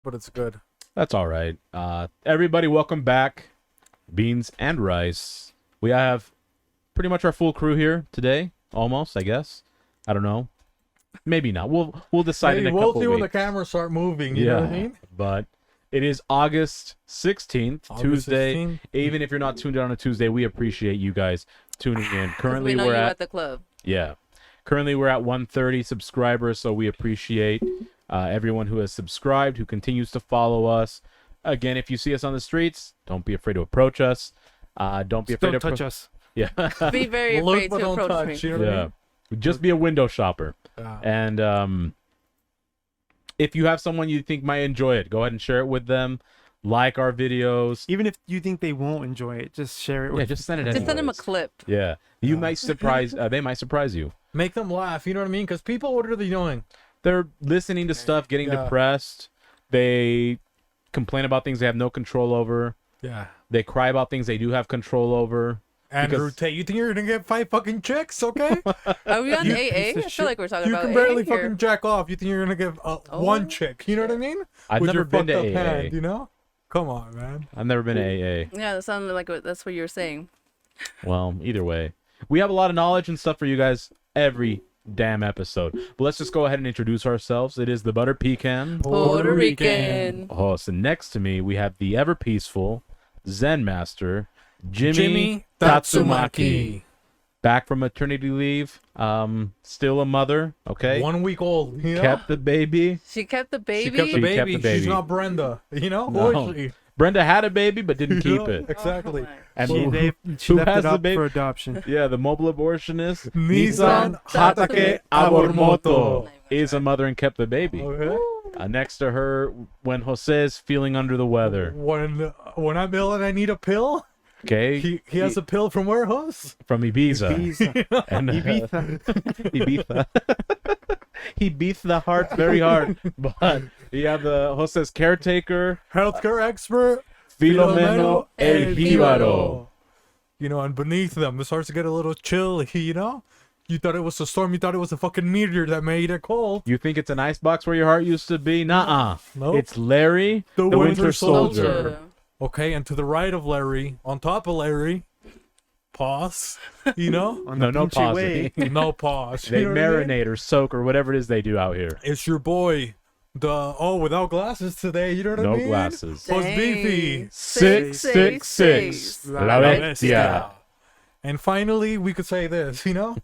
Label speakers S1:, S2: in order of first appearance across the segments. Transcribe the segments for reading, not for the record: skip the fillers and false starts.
S1: but it's good.
S2: That's all right. Everybody, welcome back. Beans and rice. We have pretty much our full crew here today. Almost, I guess. I don't know. Maybe not. We'll decide in a couple
S1: We'll see
S2: weeks.
S1: when the cameras start moving. You know what I mean?
S2: But it is August 16th, Tuesday. 16th. Even if you're not tuned in on a Tuesday, we appreciate you guys tuning in. Currently,
S3: we're at the club.
S2: Yeah. Currently, we're at 130 subscribers, so we appreciate everyone who has subscribed, who continues to follow us. Again, if you see us on the streets, don't be afraid to approach us. Don't be afraid to
S4: touch us.
S2: Yeah.
S3: Be very afraid to approach me.
S1: You know what I mean?
S2: Just be a window shopper.
S1: Yeah.
S2: And if you have someone you think might enjoy it, go ahead and share it with them. Like our videos.
S4: Even if you think they won't enjoy it, just share it with
S2: just send it anyways.
S3: Just send them a clip.
S2: Yeah. You might surprise they might surprise you.
S1: Make them laugh, you know what I mean? Because people, what are they doing?
S2: They're listening to stuff, getting depressed. They complain about things they have no control over.
S1: Yeah.
S2: They cry about things they do have control over.
S1: Andrew Tate, you think you're gonna get 5 fucking chicks, okay?
S3: Are we on AA? I feel like we're talking about AA.
S1: You can barely
S3: here.
S1: fucking jack off. You think you're gonna get one chick? You know what I mean?
S2: I've
S1: with
S2: never
S1: your
S2: been to
S1: fucked up
S2: AA.
S1: hand, you know? Come on, man.
S2: I've never been to AA.
S3: Yeah, that sounded like that's what you were saying.
S2: Well, either way, we have a lot of knowledge and stuff for you guys every damn episode. But let's just go ahead and introduce ourselves. It is the Butter Pecan.
S3: Puerto Rican.
S2: Oh, so next to me we have the ever peaceful Zen Master, Jimmy Tatsumaki. Back from maternity leave. Still a mother. Okay.
S1: 1 week old. You know?
S2: Kept the baby.
S3: She kept the baby.
S1: She kept the
S2: She kept
S1: baby.
S2: the baby.
S1: She's not Brenda. You know?
S2: No.
S1: Or is she?
S2: Brenda had a baby but didn't keep
S1: You know?
S2: it.
S1: Exactly.
S2: And
S4: she
S2: who
S4: left
S2: has
S4: it
S2: the
S4: up
S2: baby?
S4: for adoption.
S2: Yeah, the mobile abortionist
S1: Nissan
S2: Hatake Abormoto
S3: Nice.
S2: is a mother and kept the baby.
S1: Okay.
S2: Next to her, when Jose is feeling under the weather.
S1: When I'm ill and I need a pill,
S2: Okay,
S1: he has a pill from where, Hus?
S2: from Ibiza. And,
S4: Ibiza.
S2: Ibiza. He beats the heart very hard. But you have the Jose's caretaker,
S1: Healthcare expert,
S2: Filomeno El Jíbaro.
S1: You know, and beneath them, it starts to get a little chilly, you know? You thought it was a storm, you thought it was a fucking meteor that made it cold.
S2: You think it's an icebox where your heart used to be? Nuh-uh.
S1: Nope.
S2: It's Larry, the Winter Soldier.
S1: Okay, and to the right of Larry, on top of Larry, pause, you know?
S4: On
S2: No
S4: the Pinche
S2: pause.
S4: way.
S1: No pause.
S2: They
S1: you know what I mean?
S2: marinate or soak or whatever it is they do out here.
S1: It's your boy, without glasses today, you know what I
S2: No
S1: mean?
S2: glasses.
S1: Was beefy.
S2: 666. La Bestia.
S1: And finally, we could say this, you know?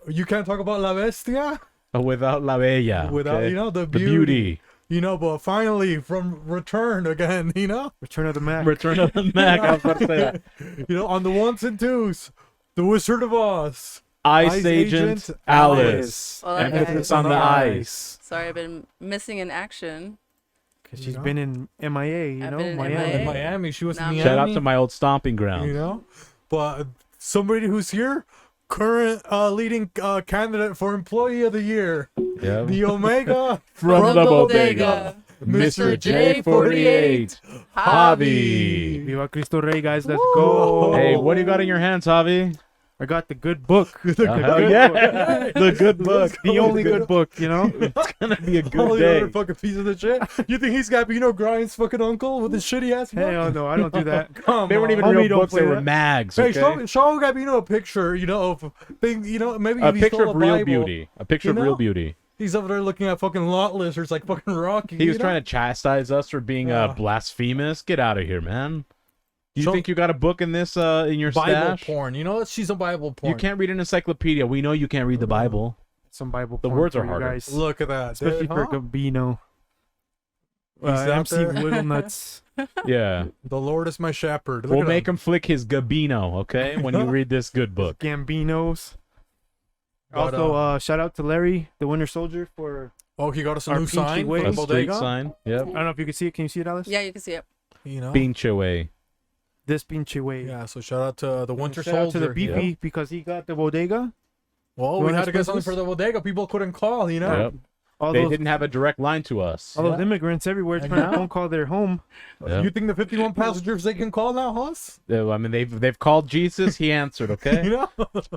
S1: You can't talk about La Bestia
S2: Without La Bella.
S1: without,
S2: okay?
S1: you know, the
S2: The
S1: beauty.
S2: beauty.
S1: You know, but finally, from Return again, you know?
S4: Return of the Mac.
S2: Return of the Mac. I was about to say that.
S1: You know, on the ones and twos, The Wizard of Oz.
S2: Ice Agent Alice.
S3: Well,
S2: Emphasis on the ice.
S3: Sorry, I've been missing in action.
S4: Because
S1: You
S4: she's
S1: know?
S4: been in MIA, you
S3: I've
S4: know?
S3: been in
S4: Miami.
S3: MIA.
S1: In Miami, she was in Miami.
S2: Shout out to my old stomping ground.
S1: You know? But somebody who's here, current leading candidate for Employee of the Year,
S2: Yeah.
S1: the Omega
S2: From the
S3: bodega,
S2: Mr. J48. Javi.
S4: Viva Cristo Rey, guys. Let's go.
S2: Hey, what do you got in your hands, Javi?
S4: I got the good book.
S2: Hell yeah. The good book.
S4: The only good book, you know?
S2: It's going to be a good
S1: Holy
S2: day.
S1: other fucking piece of the shit. You think he's Gabino Grind's fucking uncle with his shitty ass book?
S4: Hell no, I don't do that.
S1: Come
S2: They weren't even
S4: Homie,
S2: real
S4: don't
S2: books, they
S4: play
S2: were
S4: that.
S2: mags.
S1: Hey,
S2: Okay?
S1: show Gabino a picture, you know, of thing, you know, maybe
S2: A
S1: if he
S2: picture
S1: stole
S2: of
S1: a
S2: real
S1: Bible.
S2: beauty. A picture
S1: You
S2: of real
S1: know?
S2: beauty.
S1: He's over there looking at fucking lot lizards like fucking Rocky.
S2: He was trying to chastise us for being
S1: Yeah.
S2: blasphemous. Get out of here, man. You
S1: Show-
S2: think you got a book in this in your
S1: Bible
S2: stash?
S1: porn. You know, she's a Bible porn.
S2: You can't read an encyclopedia. We know you can't read the Bible.
S4: Some Bible
S2: The
S4: porn
S2: words
S4: for
S2: are
S4: you
S2: harder.
S4: guys.
S1: Look at that.
S4: Especially for
S1: huh?
S4: Gabino.
S1: He's out
S4: MC
S1: there.
S4: Wiggle Nuts.
S2: Yeah.
S1: The Lord is my shepherd. Look
S2: We'll
S1: at
S2: make
S1: him.
S2: him flick his Gabino, okay? When you read this good book.
S4: Gambinos.
S1: But,
S4: Also, shout out to Larry, the Winter Soldier, for...
S1: Oh, he got us a
S4: our
S1: new
S4: Pinche
S1: sign
S4: way.
S1: for
S2: A
S1: the
S2: street
S1: bodega.
S2: sign. Yep.
S4: I don't know if you can see it. Can you see it, Alice?
S3: Yeah, you can see it.
S1: You know?
S2: Pinche way.
S4: This Pinche way.
S1: Yeah, so shout out to the Winter
S4: Shout out
S1: Soldier.
S4: to the beefy
S2: yeah.
S4: because he got the bodega.
S1: Well,
S4: You
S1: we
S4: want
S1: had to get
S4: his
S1: something
S4: business?
S1: for the bodega. People couldn't call, you know?
S2: Yep.
S4: All
S2: They
S4: those,
S2: didn't have a direct line to us.
S4: all those immigrants everywhere
S1: And
S4: trying
S1: now?
S4: to phone call their home.
S2: Yep.
S1: You think the 51 passengers they can call now, Huss?
S2: I mean, they've called Jesus. He answered, okay?
S1: You know?
S2: It's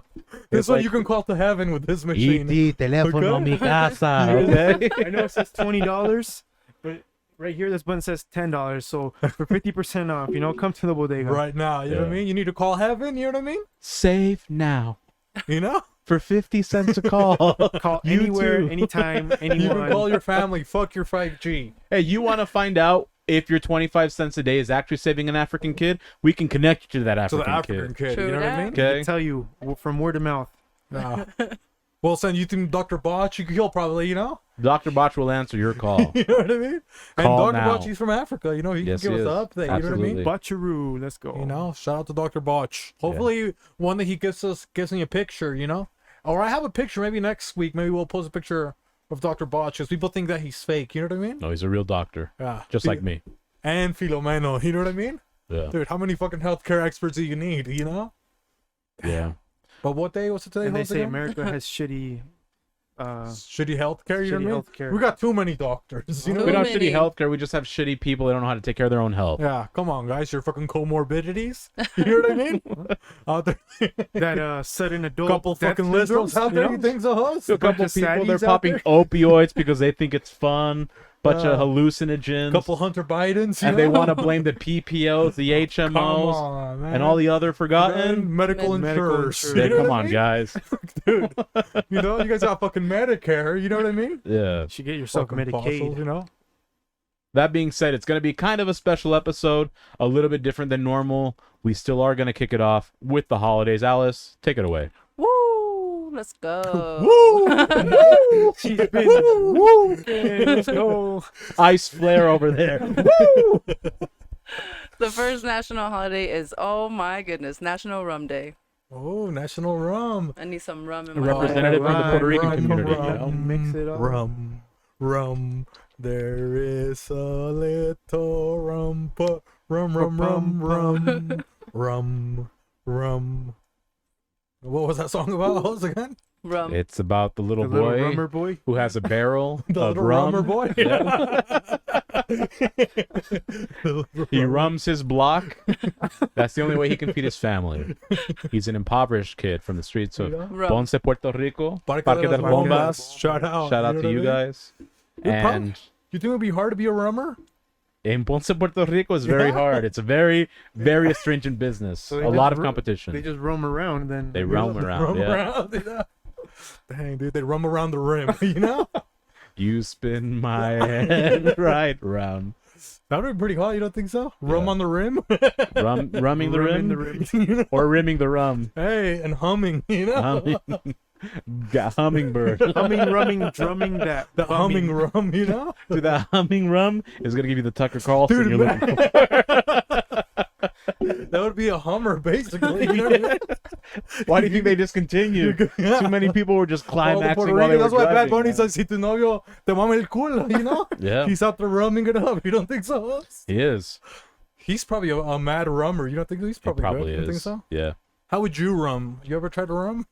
S1: This one
S2: like-
S1: you can call to heaven with this machine.
S2: teléfono
S1: Okay.
S2: mi casa, okay?
S4: I know it says $20, but Right here, this button says $10. So for 50% off, come to the bodega.
S1: Right now, you know what I
S2: Yeah.
S1: mean? You need to call heaven, you know what I mean?
S2: Save now
S1: You know?
S2: for 50 cents a call.
S4: Call
S2: You
S4: anywhere,
S2: too.
S4: anytime,
S1: You can call
S4: anyone.
S1: your family, fuck your 5G.
S2: Hey, you want to find out if your 25 cents a day is actually saving an African kid? We can connect you to that
S1: To
S2: African,
S1: the African kid,
S3: True
S1: you know what I
S3: that.
S1: mean?
S2: Okay.
S4: Tell you from word of mouth.
S1: Nah. Well, son, you think Dr. Botch, he'll probably, you know?
S2: Dr. Botch will answer your call.
S1: You know what I mean?
S2: Call
S1: And Dr.
S2: now.
S1: Botch, he's from Africa, you know? He
S2: Yes,
S1: can
S2: he
S1: give us
S2: is.
S1: an update, you know what I
S2: Absolutely.
S1: mean?
S4: Butcheroo, let's go.
S1: You know, shout out to Dr. Botch. Hopefully, one that he gives me a picture, you know? Or I have a picture, maybe next week, maybe we'll post a picture of Dr. Botch, because people think that he's fake, you know what I mean?
S2: No, he's a real doctor.
S1: Yeah.
S2: Just like me.
S1: And Filomeno, you know what I mean?
S2: Yeah.
S1: Dude, how many fucking healthcare experts do you need, you know?
S2: Yeah.
S1: But what day was it today?
S4: And they
S1: Jose,
S4: say
S1: again?
S4: America has shitty
S1: Shitty healthcare, you know
S4: shitty
S1: what I mean?
S4: healthcare.
S1: We got too many doctors, you know?
S2: We don't
S3: Too
S2: have shitty
S3: many.
S2: healthcare. We just have shitty people that don't know how to take care of their own health.
S1: Yeah, come on, guys. Your fucking comorbidities. You know what I mean? Out there,
S4: that sudden adult
S1: couple
S4: death
S1: fucking lizards
S4: syndromes,
S1: out there. You think so, host?
S2: A couple
S4: of
S2: people, they're
S4: saddies out
S2: popping
S4: there.
S2: opioids because they think it's fun. Bunch of
S1: Yeah.
S2: hallucinogens.
S1: Couple Hunter Bidens. You
S2: and they
S1: know?
S2: want to blame the PPOs, the
S1: Come
S2: HMOs,
S1: on, man.
S2: and all the other forgotten.
S1: And medical
S4: Medical
S1: insurers.
S4: insurers.
S1: You
S2: Yeah,
S1: know
S2: come
S1: what I
S2: on,
S1: mean?
S2: guys.
S1: Dude. You know, you guys got fucking Medicare. You know what I mean?
S2: Yeah.
S4: You should get yourself
S1: Fucking
S4: Medicaid.
S1: fossils, you know?
S2: That being said, it's going to be kind of a special episode, a little bit different than normal. We still are going to kick it off with the holidays. Alice, take it away.
S3: Woo! Let's go.
S1: Woo!
S4: She's been woo. Let's go.
S2: Ice flare over there. Woo!
S3: The first national holiday is, oh my goodness, National Rum Day.
S1: Oh, National Rum.
S3: I need some rum in
S2: A
S3: my life.
S2: representative from the
S1: Rum,
S2: Puerto Rican
S1: rum,
S2: community, you
S1: rum,
S2: know?
S4: Mix it up.
S1: Rum, rum. There is a little rum, rum, rum, rum, rum, rum, rum. What was that song about? What was it again?
S3: Rum.
S2: It's about the little
S4: The little
S2: boy
S4: rummer boy.
S2: who has a barrel
S1: The
S2: of
S1: little
S2: rum.
S1: rummer boy.
S2: He rums his block. That's the only way he can feed his family. He's an impoverished kid from the streets of
S3: Rum.
S2: Ponce, Puerto Rico.
S1: Parque
S2: Parque
S1: de
S2: del
S1: las
S2: Bombas.
S1: Shout out.
S2: Shout out
S1: know
S2: to
S1: what
S2: you
S1: I mean?
S2: guys.
S1: You're probably-
S2: And
S1: You think it would be hard to be a rummer?
S2: in Ponce, Puerto Rico is very
S1: Yeah.
S2: hard. It's a very, very astringent business.
S4: So they
S2: A
S4: just
S2: lot of
S4: ru-
S2: competition.
S4: They just roam around then.
S2: They roam around,
S1: Rum
S2: yeah.
S1: around, yeah. Dang, dude, they rum around the rim, you know?
S2: You spin my head right round.
S1: That would be pretty hot, you don't think so? Rum
S2: Yeah.
S1: on the rim?
S2: Rumming the
S4: Rum in
S2: rim,
S4: the rim.
S2: or rimming the rum.
S1: Hey, and humming, you know?
S2: Humming. Hummingbird.
S4: Humming, rumming, drumming that.
S1: The humming
S4: bumming.
S1: rum, you know?
S2: Dude, that humming rum is gonna give you the Tucker Carlson
S1: Dude,
S2: you're
S1: man.
S2: looking for.
S1: That would be a Hummer, basically. You know what I mean?
S2: Why do you think they discontinued? Too many people were just
S1: All the
S2: climaxing
S1: Puerto
S2: while they
S1: Ricans,
S2: were
S1: that's why Bad
S2: driving,
S1: Bunny
S2: man.
S1: says, si tu novio te mama el culo, you know?
S2: Yeah,
S1: He's out there rumming it up. You don't think so?
S2: he is.
S1: He's probably a mad rummer. You don't think he's
S2: He
S1: probably,
S2: probably
S1: good? You
S2: is.
S1: think so?
S2: Yeah,
S1: How would you rum? You ever tried to rum?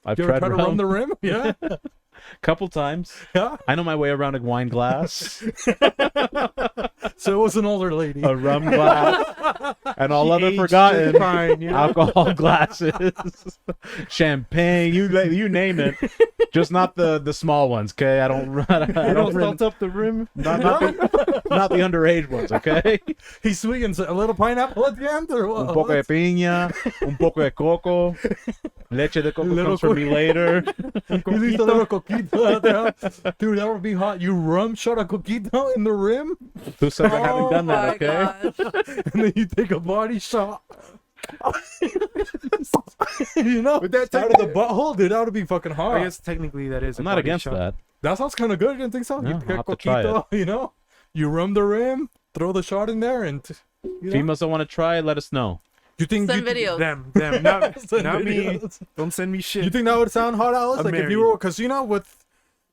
S2: I've
S1: You ever
S2: tried
S1: tried to rum the rim? Yeah.
S2: couple times.
S1: Yeah.
S2: I know my way around a wine glass,
S1: So it was an older lady.
S2: a rum glass, and all other
S4: Aged
S2: forgotten
S4: just fine, you know?
S2: alcohol glasses, champagne, you name it. Just not the small ones, okay? I don't
S4: You don't
S2: rim-
S4: salt up the rim.
S2: not the underage ones, okay?
S1: He sweetens a little pineapple at the end, or what?
S2: Un poco de piña, un poco de coco, leche de coco
S1: Little
S2: comes for me later.
S1: You leave the little coquito out there. Dude, that would be hot. You rum shot a coquito in the rim,
S2: Who says I haven't
S3: Oh
S2: done that,
S3: my
S2: okay?
S3: gosh.
S1: and then you take a body shot. You know,
S4: But that's
S1: out of the butthole, dude. That would be fucking
S4: I
S1: hot.
S4: guess technically that is.
S2: I'm
S4: a
S2: not
S4: body
S2: against
S4: shot.
S2: that.
S1: That sounds kind of good. You didn't think so?
S2: No,
S1: You
S2: I'll
S1: take a
S2: have to try
S1: coquito, you know, you rum the rim, throw the shot in there, and you know.
S2: Females that want to try, let us know.
S1: You think
S3: Send
S1: you,
S3: videos.
S4: Them, not,
S1: Send
S4: not me.
S1: videos.
S4: Don't send me shit.
S1: You think that would sound hot, Alice?
S4: I'm
S1: Like if you
S4: married.
S1: were, because you know,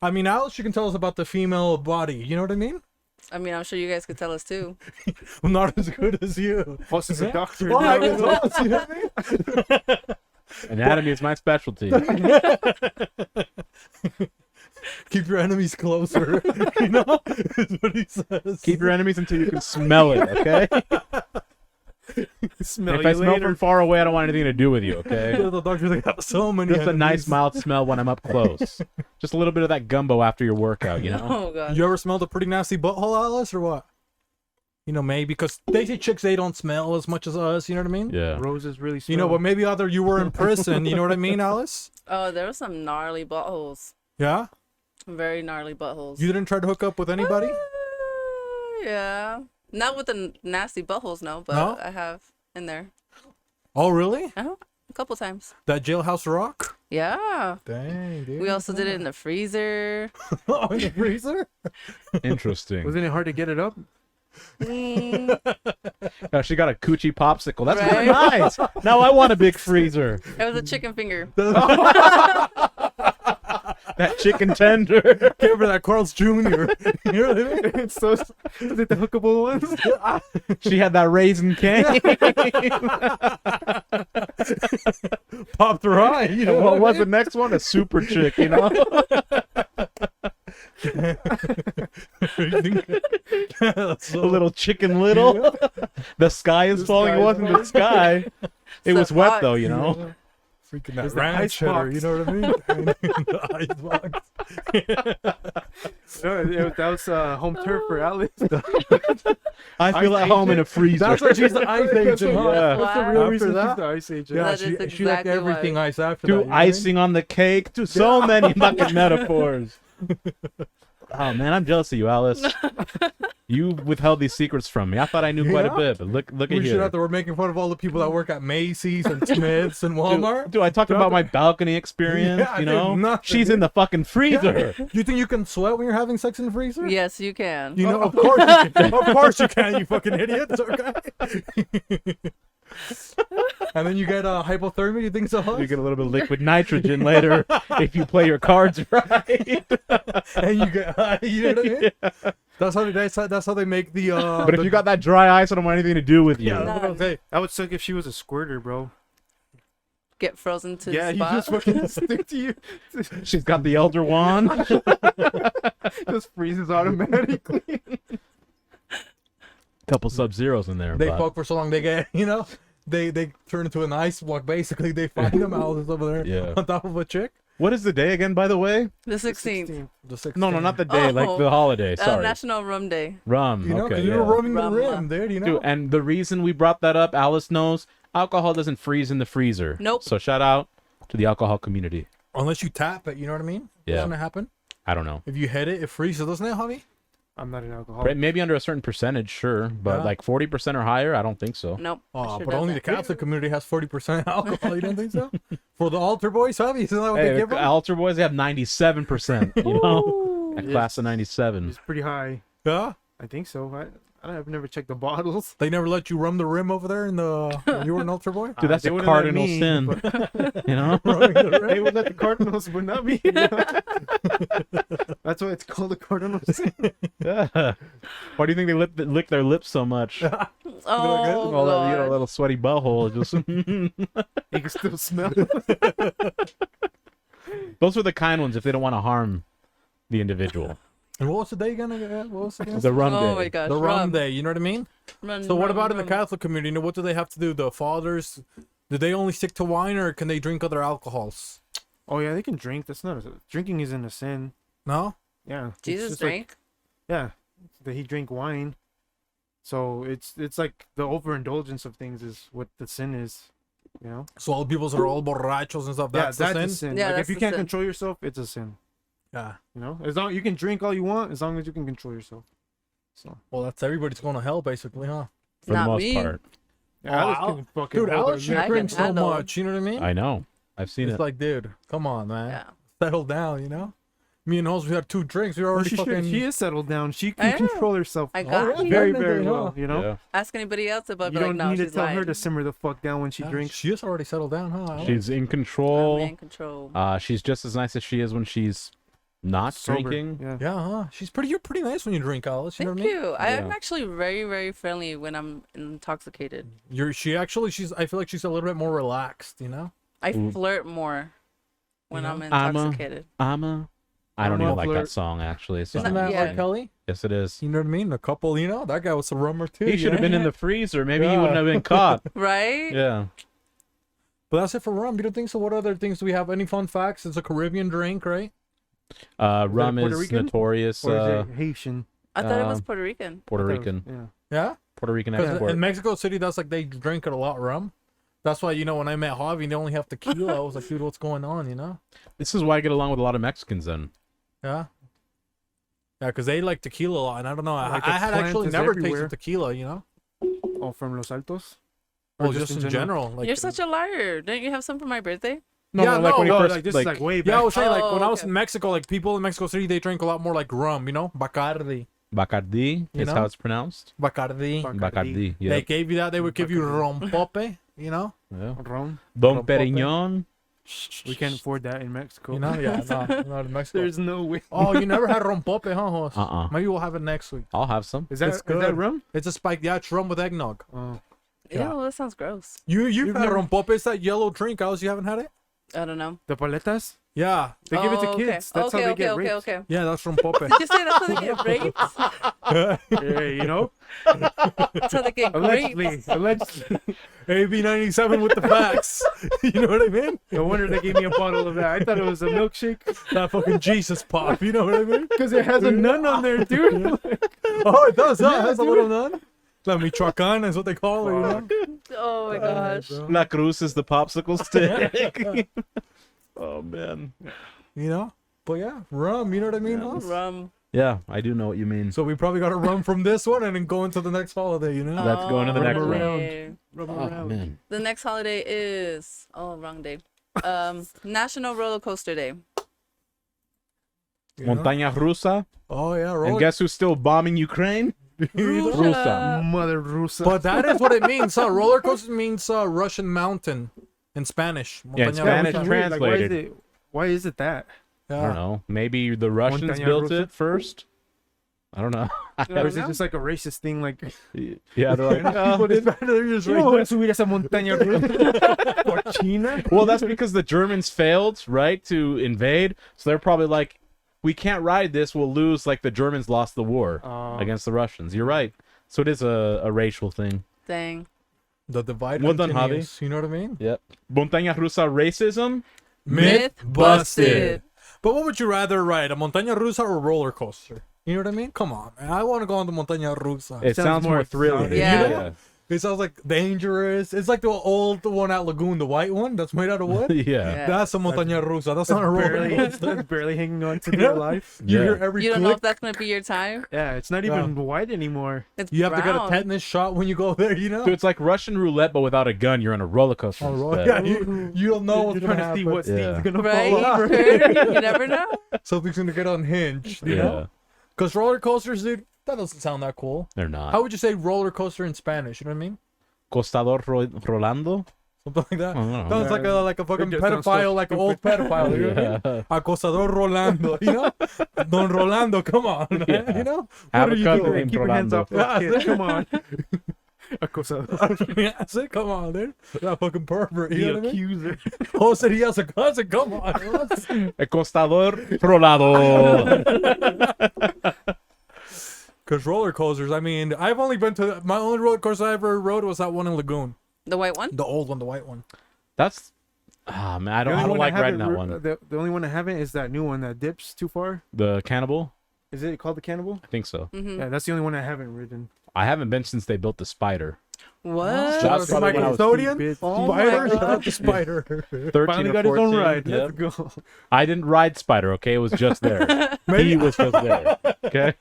S1: I mean, Alice, you can tell us about the female body. You know what I mean?
S3: I mean, I'm sure you guys could tell us too.
S1: I'm not as good as you.
S4: Plus, as a doctor.
S1: Oh, I
S4: now,
S1: can tell us, you know what I mean?
S2: Anatomy is my specialty.
S1: Keep your enemies closer. You know, is what he says.
S2: Keep your enemies until you can smell it, okay?
S4: Smell
S2: If
S4: you
S2: I smell
S4: later.
S2: from far away, I don't want anything to do with you, okay?
S1: The doctors they have so many.
S2: Just a nice
S1: enemies.
S2: mild smell when I'm up close. Just a little bit of that gumbo after your workout, you know?
S3: Oh god.
S1: You ever smelled a pretty nasty butthole, Alice, or what? You know, maybe because they say chicks they don't smell as much as us. You know what I mean?
S2: Yeah.
S4: Roses really smell.
S1: You know, but maybe either you were in prison. You know what I mean, Alice?
S3: Oh, there were some gnarly buttholes.
S1: Yeah.
S3: Very gnarly buttholes.
S1: You didn't try to hook up with anybody?
S3: Yeah. Not with the nasty buttholes, no, but
S1: No?
S3: I have in there.
S1: Oh, really?
S3: A couple times.
S1: That jailhouse rock?
S3: Yeah.
S1: Dang, dude.
S3: We also did it in the freezer.
S1: Oh, in the freezer?
S2: Interesting.
S4: Wasn't it hard to get it up?
S3: Mm,
S2: Oh, she got a coochie popsicle. That's
S3: Right.
S2: really nice. Now I want a big freezer.
S3: it was a chicken finger.
S2: That chicken tender.
S1: Give her that Carl's Jr. You know what I mean?
S4: It's so. Was it the hookable ones?
S2: She had that raisin cane.
S1: Popped her eye. You know
S2: What was the next one? A super chick, you know?
S1: That's
S2: A little chicken little. The sky is falling. It wasn't the sky. It was wet though, you know?
S1: freaking that
S4: It's the
S1: ranch
S4: ice
S1: cheddar.
S4: box.
S1: You know what I mean? The ice box.
S4: No, that was home turf for Alice.
S2: I feel at home in a freezer.
S1: That's what she's the ice agent. Huh?
S2: Yeah.
S4: That's the
S3: Wow.
S4: real
S1: After
S4: reason
S1: that?
S4: she's the ice agent.
S1: Yeah,
S3: That
S1: she
S3: is
S1: she liked
S3: exactly
S1: everything
S3: why.
S1: ice after
S2: Do
S1: that. You know what I mean?
S2: icing on the cake. Do so many fucking metaphors. Oh man, I'm jealous of you, Alice. You withheld these secrets from me. I thought I knew quite a
S1: Yeah?
S2: bit, but look
S1: We
S2: at
S1: should
S2: here.
S1: have to. We're making fun of all the people that work at Macy's and Smith's and Walmart.
S2: Dude, I talked about my balcony experience,
S1: Yeah,
S2: you
S1: dude,
S2: know?
S1: nothing,
S2: She's
S1: dude.
S2: in the fucking freezer.
S1: You think you can sweat when you're having sex in the freezer?
S3: Yes, you can.
S1: You know, of course you can. Of course you can, you fucking idiots. Okay. And then you get hypothermia. You think so? Huh?
S2: You get a little bit of liquid nitrogen later if you play your cards right.
S1: And you get high. You know what I mean? That's how they make the.
S2: But if you got that dry ice, I don't want anything to do with you.
S1: yeah, that's what I'm saying.
S4: That would suck if she was a squirter, bro.
S3: Get frozen to
S4: Yeah,
S3: the
S4: you
S3: spot.
S4: just fucking stick to you.
S2: She's got the Elder Wand.
S4: Just freezes automatically.
S2: Couple Sub-Zeros in there.
S1: They
S2: but-
S1: fuck for so long. They get they turn into an ice block. Basically, they find them Alice over there
S2: Yeah.
S1: on top of a chick.
S2: What is the day again, by the way?
S3: The 16th.
S1: The 16.
S2: No, not the day, like
S3: Oh.
S2: the holiday. Sorry.
S3: National Rum Day.
S2: Rum.
S1: You know,
S2: okay,
S1: because
S2: yeah.
S1: you were roaming the
S3: Rum,
S1: rim, dude. You know.
S2: Dude, and the reason we brought that up, Alice knows, alcohol doesn't freeze in the freezer.
S3: Nope.
S2: So shout out to the alcohol community.
S1: Unless you tap it, you know what I mean?
S2: Yeah.
S1: Doesn't it happen?
S2: I don't know.
S1: If you hit it, it freezes, doesn't it, Javi?
S4: I'm not an alcoholic.
S2: Maybe under a certain percentage, sure. But
S1: Yeah.
S2: like 40% or higher, I don't think so.
S3: Nope.
S1: Oh,
S3: sure
S1: but only the
S3: doesn't.
S1: Catholic community has 40% alcohol. You don't think so? For the altar boys, Javi, isn't that what
S2: Hey,
S1: they give
S2: the
S1: them?
S2: altar boys, they have 97%, you know?
S3: Ooh.
S2: A class of 97.
S4: It's pretty high.
S1: Yeah.
S4: I think so. I've never checked the bottles.
S1: They never let you rum the rim over there in the. When you were an altar boy.
S2: Dude, that's
S4: They
S2: a
S4: wouldn't let
S2: cardinal
S4: me,
S2: sin. You know?
S4: They would let the Cardinals, but not me. That's why it's called a Cardinal sin.
S2: Yeah. Why do you think they lick their lips so much?
S3: Oh,
S2: All that, you know,
S3: God.
S2: little sweaty butthole. Just
S4: You can still smell.
S2: those are the kind ones if they don't want to harm the individual.
S1: And what was the day again? What was it again?
S2: The rum
S3: Oh
S2: day.
S3: my gosh.
S1: The rum day. You know what I mean?
S3: Run,
S1: So what
S3: run,
S1: about in the
S3: run.
S1: Catholic community? You know, what do they have to do? The fathers, do they only stick to wine, or can they drink other alcohols?
S4: Oh yeah, they can drink. That's not drinking isn't a sin.
S1: No.
S4: Yeah. it's
S3: Jesus
S4: just like-
S3: drank?
S4: yeah, that he drank wine. So it's like the overindulgence of things is what the sin is. You know.
S1: So all the people that are all borrachos and stuff. That's
S4: yeah,
S1: the
S4: that's
S1: sin.
S4: a sin.
S3: Yeah,
S4: like
S3: that's
S4: if you
S3: the
S4: can't
S3: sin.
S4: control yourself, it's a sin.
S1: Yeah.
S4: You know, as long you can drink all you want, as long as you can control yourself. So
S1: Well, that's everybody's going to hell, basically, huh?
S2: For the
S3: Not
S2: most
S3: me.
S2: part.
S4: yeah, Alice
S1: Al-
S4: can fucking
S1: Dude,
S4: hold her
S1: Alex, you
S4: lip.
S3: I can
S1: drink so
S3: handle.
S1: much. You know what I mean?
S2: I know. I've seen
S1: It's
S2: it.
S1: like, dude, come on, man.
S3: Yeah.
S1: Settle down, you know? Me and Holmes, we had 2 drinks. We were
S4: Well,
S1: already
S4: she,
S1: fucking.
S4: she is settled down. She
S3: I
S4: can
S3: know.
S4: control herself
S3: I
S1: Oh,
S3: got
S1: yeah,
S3: you.
S4: very,
S1: definitely,
S4: very
S1: huh?
S4: well. You know.
S2: Yeah.
S3: Ask anybody else about
S4: You
S3: it. Like,
S4: don't
S3: no,
S4: need to
S3: she's
S4: tell
S3: lying.
S4: her to simmer the fuck down when she
S1: Yeah,
S4: drinks.
S1: She is already settled down, huh? Alex?
S2: She's in
S3: I'm
S2: control.
S3: in control.
S2: She's just as nice as she is when she's not
S4: Sober.
S2: drinking.
S4: Yeah.
S1: Yeah, huh? You're pretty nice when you drink, Alice. You know
S3: Thank
S1: what I mean?
S3: you. I'm
S2: Yeah.
S3: actually very, very friendly when I'm intoxicated.
S1: I feel like she's a little bit more relaxed, you know?
S3: I
S2: Ooh.
S3: flirt more when
S1: You
S3: I'm
S1: know?
S2: I'm a-
S3: intoxicated.
S2: I don't
S4: I'm
S2: even
S4: a
S2: like
S4: flirt.
S2: that song actually. So
S1: Isn't
S3: not-
S1: that
S3: yeah.
S1: R. Kelly?
S2: Yes, it is.
S1: You know what I mean? A couple, you know, that guy was a rummer too.
S2: He should have
S1: yeah?
S2: been in the freezer. Maybe he
S1: Yeah.
S2: wouldn't have been caught.
S3: Right?
S2: Yeah.
S1: But that's it for rum. You don't think so? What other things do we have? Any fun facts? It's a Caribbean drink, right?
S2: Rum
S4: Puerto
S2: is
S4: Rican?
S2: notorious.
S4: Or is it Haitian?
S3: I thought it was
S2: Um,
S3: Puerto Rican.
S2: Puerto
S4: I thought it was-
S2: Rican.
S4: Yeah.
S1: Yeah?
S2: Puerto Rican
S1: Because
S2: export.
S1: in Mexico City, that's like they drink it a lot, rum. That's why, you know, when I met Javi, they only have tequila. I was like, dude, what's going on, you know?
S2: This is why I get along with a lot of Mexicans then.
S1: Yeah. Yeah, because they like tequila a lot. And I don't know.
S4: Like
S1: I
S4: the
S1: had
S4: plant
S1: actually
S4: is
S1: never
S4: everywhere.
S1: tasted tequila, you know?
S4: Oh, from Los Altos? Or
S1: Well, just in general. Like,
S3: You're such a liar. Didn't you have some for my birthday?
S2: No,
S1: Yeah,
S2: no, like when
S1: no,
S2: he
S4: No,
S2: first
S4: like this is like way back.
S1: yeah, I was saying, like,
S3: Oh,
S1: when I was
S3: okay.
S1: in Mexico, like, people in Mexico City, they drink a lot more like rum, you know? Bacardi.
S2: Bacardi
S1: You
S2: is
S1: know?
S2: how it's pronounced.
S1: Bacardi.
S2: Bacardi.
S1: They
S2: Yeah.
S1: gave you that. They would give you rompope, you know?
S2: Yeah.
S4: Rum.
S2: Dom
S1: Rompope.
S2: Perignon.
S4: We can't afford that in Mexico.
S1: You know? Yeah, no, not in Mexico.
S4: There's no way.
S1: Oh, you never had rompope, huh, Hoss?
S2: Uh-uh.
S1: Maybe we'll have it next week.
S2: I'll have some.
S4: Is that
S1: It's
S4: is
S1: good.
S4: that rum?
S1: It's a spike. Yeah, it's rum with eggnog.
S4: Oh.
S1: Yeah.
S3: Ew, that sounds gross.
S1: You've
S4: You've
S1: had
S4: never-
S1: rompope. It's that yellow drink. You haven't had it?
S3: I don't know.
S4: The paletas?
S1: Yeah.
S4: They give it to
S3: Oh,
S4: kids.
S3: Okay.
S4: That's
S3: okay,
S4: how they
S3: okay,
S4: get
S3: okay,
S4: raped.
S3: okay.
S1: Yeah, that's rompope.
S3: Did you say that's how they get raped?
S4: Yeah, you know?
S3: That's how they get raped.
S4: Allegedly. Allegedly.
S1: AB97 with the facts. You know what I mean?
S4: No wonder they gave me a bottle of that. I thought it was a milkshake.
S1: That fucking Jesus pop. You know what I mean?
S4: Because it has a nun on there, dude.
S1: Oh, it does. Huh?
S4: Yeah,
S1: It has a
S4: dude.
S1: little nun. La michoacan is what they call it. You know?
S3: Oh my gosh.
S2: La Cruz is the popsicle stick. Oh, man.
S1: You know? But yeah, rum. You know what I mean? Hoss?
S3: Rum.
S2: Yeah, I do know what you mean.
S1: So we probably got to run from this one and then go into the next holiday. You know?
S2: Let's go into the next one.
S3: Okay.
S4: Rub
S2: Oh,
S4: around.
S2: man.
S3: The next holiday is wrong day. National Roller Coaster Day.
S1: You know?
S2: Montaña Rusa.
S1: Oh yeah,
S2: And
S1: roller.
S2: guess who's still bombing Ukraine? Rusa.
S4: Mother Rusa.
S1: But that is what it means. Roller coaster means Russian mountain in Spanish.
S2: Yeah, in
S1: Montaña
S2: Spanish,
S1: rusa.
S4: Weird, like,
S2: translated.
S4: why is it that?
S2: I
S1: Yeah.
S2: don't know. Maybe the Russians
S4: Montaña
S2: built
S4: Rusa?
S2: it first. I don't know.
S4: Or is it just like a racist thing? Like,
S2: Yeah, they're like,
S1: But it's better than just
S4: yo, voy a subir esa montaña rusa. Cochina.
S2: well, that's because the Germans failed, right, to invade. So they're probably like, we can't ride this. We'll lose like the Germans lost the war against the Russians. You're right. So it is a racial thing.
S3: Dang.
S1: the divide.
S2: Well done,
S1: continues, you know what I mean?
S2: Yep. Montaña Rusa racism.
S3: Myth busted.
S1: But what would you rather ride, a montaña rusa or a roller coaster? You know what I mean? Come on, man. I want to go on the montaña rusa.
S2: It sounds more thrilling.
S4: exotic.
S3: Yeah.
S1: It sounds like dangerous. It's like the old one at Lagoon, the white one that's made out of wood.
S2: Yeah.
S1: That's a montaña rusa. That's not a roller
S4: barely,
S1: coaster.
S4: that's barely hanging on to
S1: Yeah.
S4: their life.
S1: You
S2: Yeah.
S1: hear every
S3: You don't know
S1: click.
S3: if that's gonna be your time.
S4: Yeah, it's not even white anymore.
S3: It's
S1: You have to get a
S3: brown.
S1: tetanus shot when you go there, you know?
S2: So it's like Russian roulette, but without a gun. You're on a roller coaster.
S1: Oh,
S2: instead.
S1: yeah, you don't know what's
S4: You're
S1: going
S4: trying
S1: to
S4: to see what
S2: Yeah.
S4: Steve's gonna
S3: Right?
S4: fall off.
S3: you never know.
S1: Something's going to get unhinged, you
S2: Yeah.
S1: know? Because roller coasters, dude, that doesn't sound that cool.
S2: They're not.
S1: How would you say roller coaster in Spanish? You know what I mean?
S2: Costador Rolando?
S1: Something like that.
S2: I don't know.
S1: Sounds like a fucking
S4: It just sounds so
S1: pedophile, like an old pedophile. You know what I mean?
S2: Yeah.
S1: Acosador Rolando, you know? Don Rolando, come on, man,
S2: Yeah.
S1: you know?
S2: Have
S1: What
S2: a
S1: are you
S2: cousin
S1: doing?
S2: named
S4: Keep your hands
S2: Rolando.
S4: off those kids. Come on. Acosador.
S1: Yeah, I said, come on, dude. That fucking pervert, you know
S4: The
S1: what I mean?
S4: accuser.
S1: Oh, said he has a cousin, come on.
S2: El Costador Rolado.
S1: Because roller coasters, I mean, I've only been to, my only roller coaster I ever rode was that one in Lagoon.
S3: The white one.
S1: The old one, the white one.
S2: That's. Ah, man, I
S4: The
S2: don't
S4: only one
S2: like riding that
S4: haven't
S2: one.
S4: The only one I haven't is that new one that dips too far.
S2: The Cannibal?
S4: Is it called the Cannibal?
S2: I think so.
S3: Mm-hmm.
S4: Yeah, that's the only one I haven't ridden.
S2: I haven't been since they built the Spider.
S3: What?
S2: That's
S1: Shout out to
S2: probably
S1: my
S2: when I was
S1: custodian.
S4: Bitch.
S3: Oh
S1: Spider,
S3: my
S1: shout out
S3: God.
S1: to Spider.
S2: 13
S4: Finally
S2: or
S4: got his
S2: 14.
S4: own ride.
S2: Yep.
S4: Let's go.
S2: I didn't ride Spider, okay? It was just there. He was just there. Okay?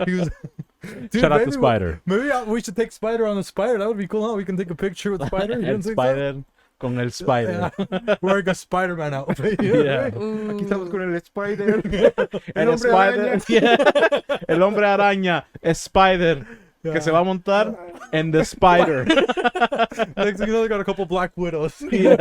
S1: He was, Dude,
S2: Shout out to
S1: maybe
S2: Spider.
S1: Maybe we should take Spider on the Spider. That would be cool, huh? We can take a picture with Spider. You
S2: El
S1: don't think so?
S2: Spider con el Spider.
S1: Yeah. Wearing a Spider-Man outfit.
S2: Yeah.
S4: Aquí estamos
S3: Ooh.
S4: con el Spider.
S2: El
S4: hombre
S2: Spider.
S4: araña.
S2: Yeah. El hombre araña. Spider.
S1: Yeah.
S2: Que se va a montar en the Spider.
S1: Next thing you know, they got a couple Black Widows.
S2: Yeah.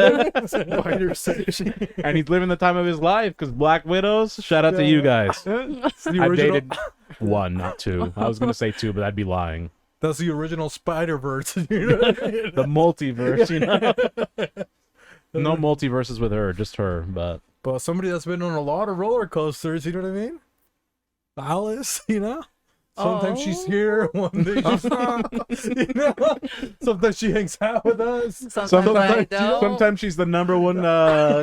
S4: Spider section.
S2: And he's living the time of his life because Black Widows. Shout out to you guys.
S1: That's the
S2: I've
S1: original.
S2: dated one, not two. I was going to say two, but I'd be lying.
S1: That's the original Spider-Verse. You know what I mean?
S2: The multiverse, you know? No multiverses with her, just her. But
S1: But somebody that's been on a lot of roller coasters, you know what I mean? Alice, you know? Sometimes she's
S3: Oh.
S1: here, one day she's not. You know? Sometimes she hangs out with us.
S3: Sometimes I
S1: you
S3: don't.
S1: know,
S2: Sometimes she's the number one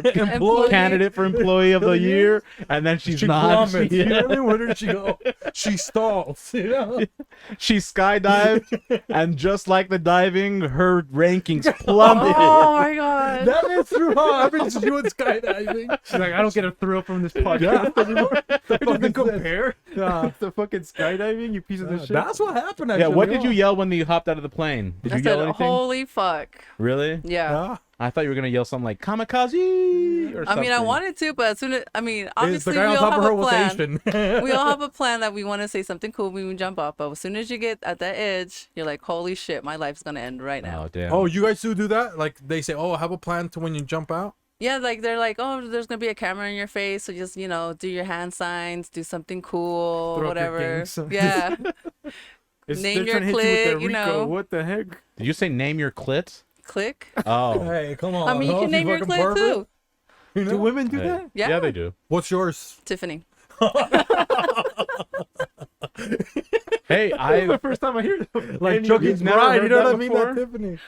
S3: Employee.
S2: candidate for employee of the year, and then she's
S1: She
S2: not.
S1: plummets. You know what I mean? Where did she go? She stalls. You know?
S2: She skydived, and just like the diving, her rankings plummeted.
S3: Oh my god.
S1: That is true. Huh? I've been just doing skydiving.
S4: She's like, I don't get a thrill from this podcast anymore.
S1: Fucking
S4: Fucking compare.
S1: Yeah.
S4: The fucking skydiving, you piece of shit.
S1: That's what happened. Actually.
S2: Yeah, what did you yell when you hopped out of the plane? Did
S3: I
S2: you
S3: said,
S2: yell anything?
S3: holy fuck.
S2: Really?
S3: Yeah.
S1: Yeah.
S2: I thought you were gonna yell something like kamikaze or
S3: I
S2: something.
S3: mean, I wanted to, but as soon as, I mean,
S1: It's
S3: obviously
S1: the guy
S3: we
S1: on
S3: all
S1: top of
S3: have
S1: her
S3: a
S1: was
S3: plan.
S1: Asian.
S3: We all have a plan that we want to say something cool when we jump off, but as soon as you get at that edge, you're like, holy shit, my life's gonna end right now.
S2: Oh damn.
S1: Oh, you guys do that? Like they say, oh, have a plan to when you jump out.
S3: Yeah, like they're like, oh, there's gonna be a camera in your face, so just do your hand signs, do something cool,
S4: Throw up your
S3: whatever.
S4: gang signs.
S3: Yeah,
S4: It's-
S3: Name
S4: they're
S3: your
S4: trying to hit you with
S3: clit,
S4: the
S3: you
S4: Rico.
S3: know.
S4: What the heck?
S2: Did you say name your clit?
S3: click.
S2: Oh.
S1: Hey, come on.
S3: I mean, you
S1: huh?
S3: can name your
S1: fucking
S3: clit
S1: pervert.
S3: too.
S1: You know?
S4: Do women do
S2: Hey.
S4: that?
S3: Yeah.
S2: they do.
S1: What's yours?
S3: Tiffany.
S2: Hey,
S4: That's the
S2: I
S4: first time I hear that.
S1: Like
S2: And
S1: Chucky's
S2: you've never
S1: bride. You
S2: heard
S1: know
S2: that
S1: what I mean?
S2: before?
S1: That Tiffany.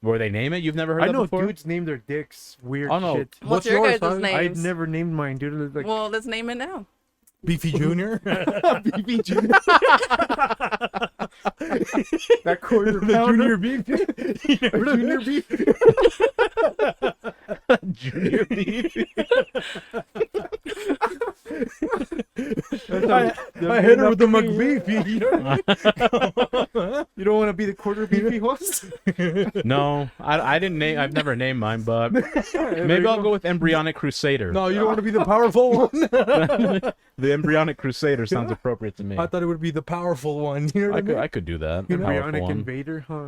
S2: where they name it? You've never heard
S4: I
S2: that
S4: know
S2: before?
S4: dudes name their dicks weird
S2: Oh, no.
S4: shit.
S3: What's your
S1: yours,
S3: guys'
S1: huh?
S3: names?
S4: I've never named mine, dude. Like,
S3: Well, let's name it now.
S1: Beefy Junior.
S4: BB Junior. That quarter
S1: The
S4: pounder.
S1: Junior Beefy.
S4: Junior beef.
S2: Junior beef.
S1: I hit her with the McBeefy.
S4: You don't want to be the quarter beefy host?
S2: No, I didn't name. I've never named mine, but
S4: There
S2: maybe
S4: you
S2: I'll go with Embryonic Crusader.
S1: No, you don't want to be the powerful one.
S2: The Embryonic Crusader sounds appropriate to me.
S1: I thought it would be the powerful one. You know what I mean?
S2: I could do that.
S1: You know?
S2: Powerful
S4: Embryonic
S2: one.
S4: invader, huh?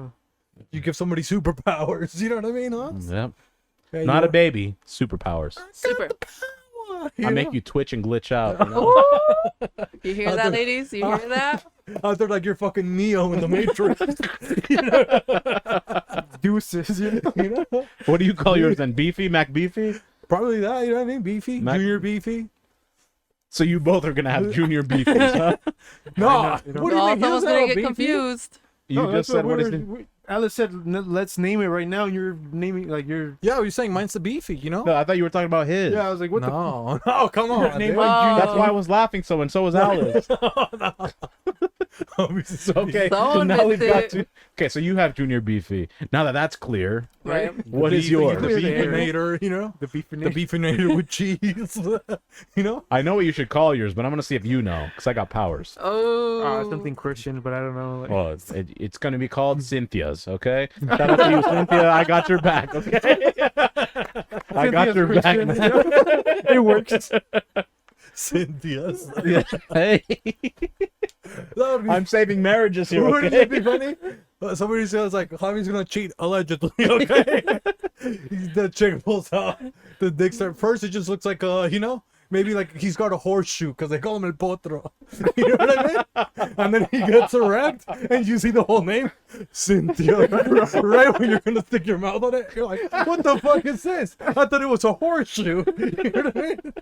S1: You give somebody superpowers. You know what I mean, huh?
S2: Yep.
S1: Yeah,
S2: Not a
S1: you-
S2: baby. Superpowers.
S3: Super.
S2: I make you twitch and glitch out. You know?
S3: You hear that, ladies? You hear that?
S1: Out there like you're fucking Neo in the Matrix.
S4: Deuces, you know?
S1: You know?
S2: What do you call yours then? Beefy? Mac Beefy?
S1: Probably that. You know what I mean? Beefy,
S2: Mac-
S1: Junior Beefy.
S2: So you both are gonna have junior beefies, huh?
S1: No,
S4: not? You know?
S1: what do you
S3: All
S1: think?
S3: of us
S1: He doesn't
S3: gonna
S1: have a
S3: get
S1: beefy?
S3: confused.
S2: You
S4: No,
S2: just
S4: that's
S2: said what is
S4: we
S2: it?
S4: were- Alice said, Let's name it right now. And you're naming, like, you're.
S1: Yeah, you're saying mine's the Beefy. You know?
S2: No, I thought you were talking about his.
S4: Yeah, I was like, what
S1: No, no, come on.
S4: Name
S1: dude.
S4: one
S2: That's why I was laughing so, and so was Alice.
S1: Obviously.
S2: Okay, so
S3: Someone
S2: now we've
S3: missed
S2: got
S3: it.
S2: to. Okay, so you have junior beefy. Now that that's clear,
S3: Right.
S2: what is
S1: The
S2: yours?
S1: Beefinator, you know?
S4: the beef
S1: The Beefinator with cheese. You know?
S2: I know what you should call yours, but I'm gonna see if you know, because I got powers.
S3: Oh.
S4: something Christian, but I don't know. Like,
S2: Well, it's gonna be called Cynthia's, okay? Shout out to you, Cynthia. I got your back, okay? I got
S4: Cynthia's
S2: your back.
S4: Christian.
S2: man.
S4: It works.
S1: Cynthia's.
S2: Hey,
S1: That would be
S2: I'm saving marriages here,
S1: Wouldn't
S2: okay?
S1: it be funny? Somebody says like, Javi's gonna cheat allegedly. Okay, the chick pulls out the dick. Start first, it just looks like you know, maybe like he's got a horseshoe because they call him el potro. You know what I mean? And then he gets erect, and you see the whole name, Cynthia. Right when you're gonna stick your mouth on it, you're like, what the fuck is this? I thought it was a horseshoe. You know what I mean?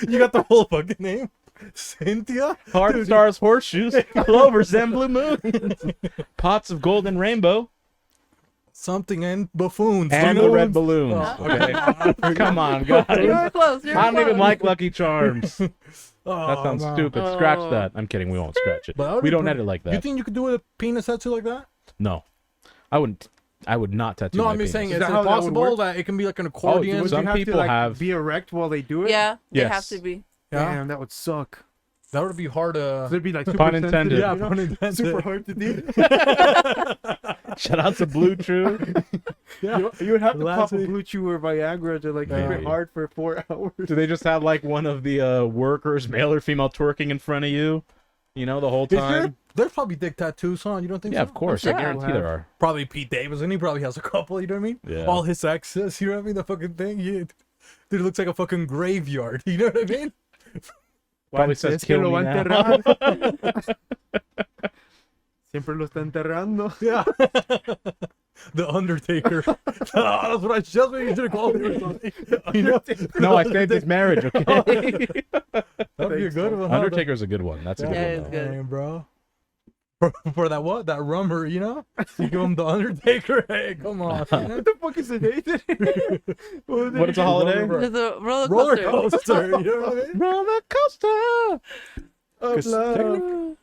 S1: You got the whole fucking name. Cynthia?
S2: Hard
S1: Dude,
S2: stars, horseshoes, clovers, and blue moons, pots of gold and rainbow,
S1: something and buffoons.
S2: and
S1: you
S2: the
S1: know?
S2: red balloons.
S1: Oh,
S2: Okay, come on, guys.
S3: You're close. You're
S2: I don't even
S3: close.
S2: like Lucky Charms.
S1: Oh,
S2: That sounds
S1: no.
S2: stupid. Scratch
S3: Oh.
S2: that. I'm kidding. We won't scratch it.
S1: But that would
S2: We
S1: be
S2: don't
S1: pretty-
S2: edit like
S1: You
S2: that.
S1: think you could do a penis tattoo like that?
S2: No, I wouldn't. I would not tattoo.
S1: No,
S2: my
S1: I'm just saying,
S2: penis.
S1: is
S4: that
S1: it
S4: how that would
S1: possible
S4: work?
S1: that it can be like an accordion?
S4: Would
S2: some
S4: you have
S2: people
S4: to, like,
S2: have-
S4: be erect while they do it?
S3: Yeah, they have
S2: Yes.
S3: to be.
S1: Yeah.
S4: Damn, that would suck.
S1: That would be hard to.
S4: It'd be like super
S2: Pun
S4: sensitive,
S2: intended.
S1: Yeah,
S4: you know?
S1: pun intended.
S4: Super hard to do.
S2: Shout out to Blue True.
S1: Yeah.
S4: You would have to pop a
S1: Lastly-
S4: Blue Chew or Viagra to like keep
S2: Yeah.
S4: it hard for 4 hours.
S2: Do they just have like one of the workers, male or female, twerking in front of you? You know, the whole
S1: Is there,
S2: time.
S1: there's probably dick tattoos, huh? You don't think
S2: Yeah,
S1: so?
S2: of course.
S3: sure.
S2: I guarantee there are.
S1: Probably Pete Davidson. He probably has a couple. You know what I mean?
S2: Yeah.
S1: All his exes. You know what I mean? The fucking thing. Dude, it looks like a fucking graveyard. You know what I mean?
S2: Probably says
S4: Es que
S2: kill
S4: lo
S2: me
S4: va a
S2: now.
S4: enterrar. Siempre lo está enterrando.
S1: Yeah. The Undertaker. That's what I just what you should have called it or something. You know?
S2: No, I saved his marriage, okay?
S1: That'd be a good one. huh?
S2: Undertaker's a good one. That's a
S1: Yeah,
S2: good
S3: Yeah,
S2: one.
S3: it's
S2: though.
S3: good.
S1: Damn, bro. For that what? That rummer, you know? You give him the Undertaker. Hey, come on. You know?
S4: What the fuck is it, Nathan?
S2: What is a holiday?
S3: There's a roller
S1: Roller
S3: coaster.
S1: coaster. You know what I mean?
S2: Roller coaster.
S1: 'Cause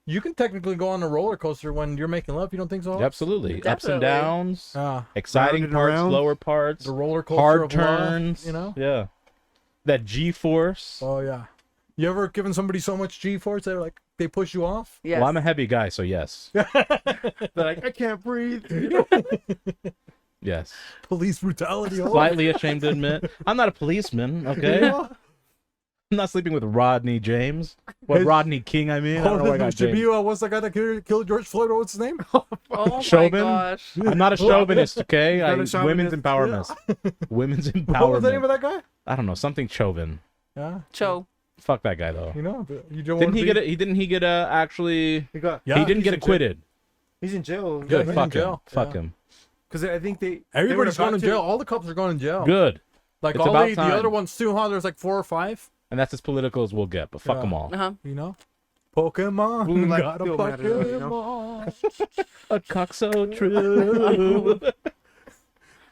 S1: you can technically go on a roller coaster when you're making love. You don't think so?
S2: Absolutely. Ups and
S3: Definitely.
S2: downs. Exciting
S4: Round and
S2: parts,
S4: around.
S2: lower parts,
S1: The roller coaster
S2: hard
S1: of love,
S2: turns.
S1: you know?
S2: Yeah. That G-force.
S1: Oh yeah. You ever given somebody so much G-force they're like they push you off?
S3: Yes.
S2: Well, I'm a heavy guy, so yes.
S4: They're like, I can't breathe.
S2: Yes.
S1: Police brutality. Oh.
S2: Slightly ashamed to admit. I'm not a policeman, okay? I'm not sleeping with Rodney James. What, Rodney King, I mean? I don't know why I got James.
S1: What's the guy that killed George Floyd? What's his name?
S3: Oh my
S2: Chauvin?
S3: gosh.
S2: I'm not a chauvinist, okay?
S4: Not a
S2: Women's
S4: chauvinist.
S2: empowerment. Women's empowerment.
S1: What was the name of that guy?
S2: I don't know, something Chauvin.
S1: Yeah.
S3: Cho.
S2: Fuck that guy though.
S1: You know, you don't
S2: Didn't
S1: want
S2: he
S1: to
S2: get it? Didn't he get actually?
S4: He got.
S1: Yeah,
S2: he didn't
S4: he's
S2: get
S4: in jail.
S2: acquitted.
S4: He's in jail.
S1: Yeah,
S2: Good.
S1: he's
S2: Fuck
S1: in
S2: him.
S1: jail.
S2: Fuck
S1: Yeah.
S2: him.
S4: Because I think they.
S1: Everybody's
S4: they were
S1: going to
S4: about
S1: jail. All the cops are going to jail.
S2: Good.
S1: Like
S2: It's
S1: all
S2: about
S1: the
S2: time.
S1: other ones too, huh? There's like 4 or 5.
S2: And that's as political as we'll get, but fuck
S1: Yeah.
S2: them all.
S3: Uh-huh.
S1: You know, Pokemon.
S4: Blue light
S1: Got a
S4: still matter, though, you know?
S1: Pokemon.
S2: A cock so true.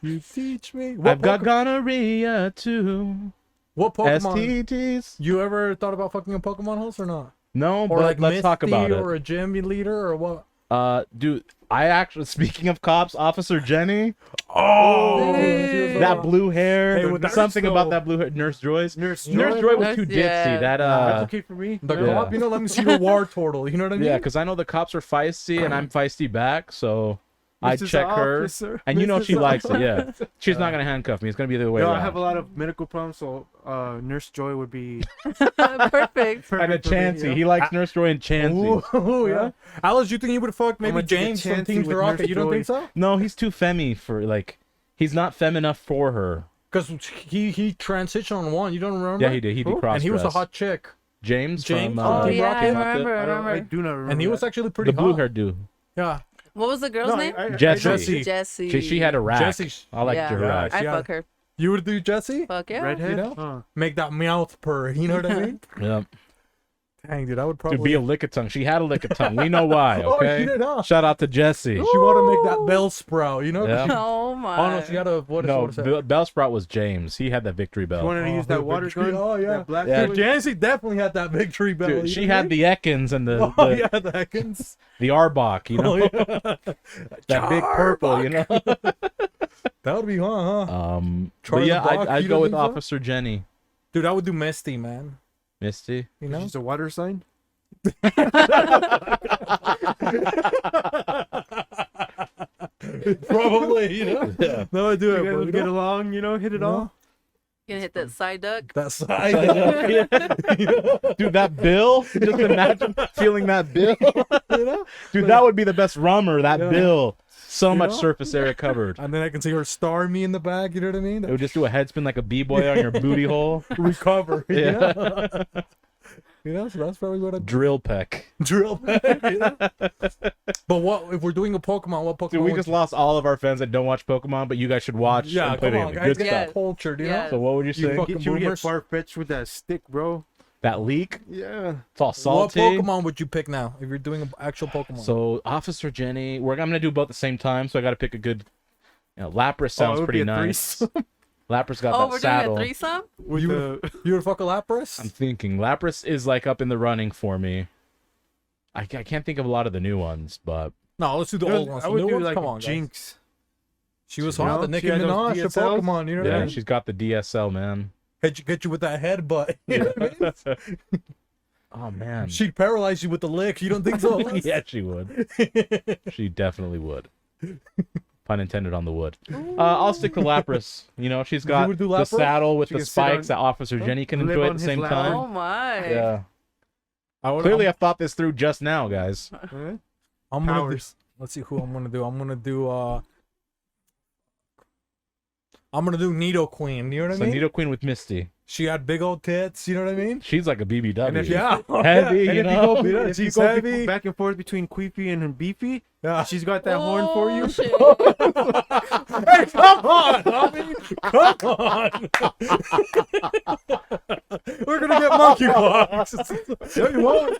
S1: You teach me.
S2: I've got gonorrhea too.
S1: What Pokemon?
S2: STDs.
S1: You ever thought about fucking a Pokemon host or not?
S2: No,
S1: Or
S2: but
S1: like
S2: let's talk
S1: Misty
S2: about
S1: or
S2: it.
S1: a gym leader or what?
S2: Dude, I actually, speaking of cops, Officer Jenny,
S1: Oh,
S3: Dude.
S2: that blue hair,
S1: Hey, with that
S2: something about
S1: skull.
S2: that blue hair. Nurse Joyce.
S4: Nurse
S2: Nurse
S4: Joy.
S2: Joy was
S3: Nurse-
S2: too ditzy.
S3: yeah.
S2: That
S4: That's okay for me.
S1: The
S2: Yeah.
S1: cop, you know, let me see the war turtle. You know what I mean?
S2: yeah, because I know the cops are feisty and I'm feisty back, so I
S4: Mrs.
S2: check her.
S4: Officer.
S2: And you know she
S4: Mrs.
S2: likes it, yeah. She's not gonna handcuff me. It's gonna be the other way
S4: No,
S2: around.
S4: I have a lot of medical problems, so Nurse Joy would be
S3: Perfect.
S2: And a
S4: perfect for me,
S2: Chansey.
S4: you know?
S2: He likes Nurse Joy and Chansey.
S1: Ooh, yeah. Alice, you think you would fuck maybe
S4: gonna take a
S1: James from
S4: chance
S1: Team
S4: with
S1: Rocket?
S4: Nurse
S1: You don't
S4: Joy.
S1: think so?
S2: No, he's too femmy for like. He's not femme enough for her.
S1: Because he transitioned on one. You don't remember?
S2: Yeah, he did. He did cross.
S1: And he was a hot chick.
S2: James
S1: James
S2: from.
S1: from
S3: Oh
S1: Team
S3: yeah, I
S1: Rocket.
S3: remember. I
S4: I
S3: remember.
S4: do not remember.
S1: And he was
S4: that.
S1: actually pretty
S2: The blue
S1: hot.
S2: haired dude.
S1: Yeah.
S3: What was the girl's
S4: No,
S3: name?
S2: Jessie.
S1: Jesse.
S3: Jessie.
S2: She had a rack.
S1: Jessie.
S2: I like
S3: Yeah.
S2: her
S1: Yeah.
S2: rack.
S1: She
S3: I'd
S1: had-
S3: fuck her.
S1: You would do Jesse?
S3: Fuck yeah.
S4: Redhead.
S1: You know?
S4: Huh.
S1: Make that mouth purr. You know what I mean?
S2: Yeah.
S1: Dang, dude, I would
S2: To
S1: probably.
S2: be a lick of tongue. She had a lick of tongue. We know why.
S1: Oh,
S2: Okay.
S1: she did, huh?
S2: Shout out to Jessie.
S1: She want to make that bell sprout. You know?
S2: Yeah.
S3: Oh my.
S1: Oh no, she had a what?
S2: No,
S1: what is that?
S2: Bellsprout was James. He had that victory
S4: You
S2: bell.
S4: wanted to use
S1: the
S4: that water
S1: victory-
S4: gun?
S1: Oh yeah.
S4: That black
S2: Yeah.
S4: one?
S1: Jancy definitely had that victory bell.
S2: Dude,
S1: you
S2: she
S1: know what I
S2: had
S1: mean?
S2: the Ekans and the
S1: Oh yeah, the Ekans.
S2: the Arbok, you know,
S1: Oh, yeah.
S2: that big purple, you know.
S1: That would be fun, huh?
S2: But
S1: Charlie
S2: yeah,
S1: Brock,
S2: I'd
S1: you
S2: go
S1: don't
S2: with
S1: think so?
S2: Officer Jenny.
S1: Dude, I would do Misty, man.
S2: Misty.
S1: You know?
S4: Just a water sign.
S1: Probably, you know?
S2: Yeah.
S1: No, I do
S4: You
S1: it,
S4: guys
S1: bro.
S4: would
S1: You
S4: get
S1: know?
S4: along, you know, hit it
S1: You
S4: all.
S1: know?
S3: Gonna hit that side duck.
S1: That side.
S2: Dude, that bill. Just imagine feeling that bill.
S1: You know?
S2: Dude, that would be the best rummer. That
S1: Yeah.
S2: bill. So
S1: You
S2: much
S1: know?
S2: surface area covered.
S1: And then I can see her star me in the back, you know what I mean?
S2: It would just do a head spin like a b-boy on your booty hole.
S1: Recover.
S2: Yeah.
S1: Yeah. You know, so that's probably what I'd
S2: Drill peck.
S1: drill back, you know? But what if we're doing a Pokemon? What Pokemon?
S2: Dude, we
S1: would
S2: just
S1: you-
S2: lost all of our fans that don't watch Pokemon, but you guys should watch
S1: Yeah,
S2: and play
S1: come
S2: the
S1: on,
S2: game.
S1: guys,
S2: Good
S1: get
S2: stuff.
S3: Yeah.
S1: cultured, you
S3: Yeah.
S1: know?
S2: So what would you
S1: You
S2: say?
S1: fucking
S4: Get you would get
S1: boomers.
S4: far-fetched with that stick, bro.
S2: That leak?
S4: Yeah.
S2: It's all
S1: What
S2: salty.
S1: Pokemon would you pick now if you're doing an actual Pokemon?
S2: So Officer Jenny, I'm gonna do both at the same time, so I gotta pick a good. Lapras
S4: Oh,
S2: sounds
S4: it would
S2: pretty
S4: be a
S2: nice.
S4: threesome
S2: Lapras got
S3: Oh,
S2: that
S3: we're
S2: saddle.
S3: doing a threesome?
S4: with
S1: You-
S4: the
S1: you would fuck a Lapras?
S2: I'm thinking Lapras is like up in the running for me. I can't think of a lot of the new ones, but
S1: No, let's do the old ones.
S4: I
S1: The
S4: would
S1: new
S4: do
S1: ones?
S4: like
S1: Come on, guys.
S4: Jinx.
S1: She was
S4: You
S1: hot.
S4: know,
S1: The Nicki
S4: she had those
S1: Minaj of
S4: DSLs.
S1: Pokemon, you know what I
S2: yeah,
S1: mean?
S2: she's got the DSL, man.
S1: Get you with that headbutt. You know what I mean?
S2: Oh man.
S1: She'd paralyze you with the lick. You don't think so?
S2: Yeah, she would. She definitely would. Pun intended on the wood. I'll stick to Lapras. You know, she's got
S1: would do
S2: the
S1: Lapras?
S2: saddle with
S4: She
S2: the
S4: can sit on-
S2: spikes that Officer Jenny can
S4: live
S2: enjoy
S4: on
S2: at the
S4: his
S2: same
S4: lap.
S2: time.
S3: Oh my.
S2: Yeah.
S1: I would,
S2: Clearly, I thought this through just now, guys.
S4: Huh?
S1: I'm gonna do,
S4: Powers.
S1: let's see who I'm gonna do. I'm gonna do Nido Queen. You know what
S2: So
S1: I mean?
S2: Nido Queen with Misty.
S1: She had big old tits. You know what I mean?
S2: She's like a BBW.
S4: And if
S1: Yeah.
S2: Heavy,
S4: And
S2: you
S4: if
S2: know?
S4: you go,
S1: Yeah,
S4: if you
S1: she's
S4: go
S1: heavy.
S4: back and forth between queefy and beefy,
S1: Yeah.
S4: she's got that horn for you.
S3: Oh, shit.
S1: Hey, come on, homie. Come on. We're gonna get monkeypox.
S4: No, you won't.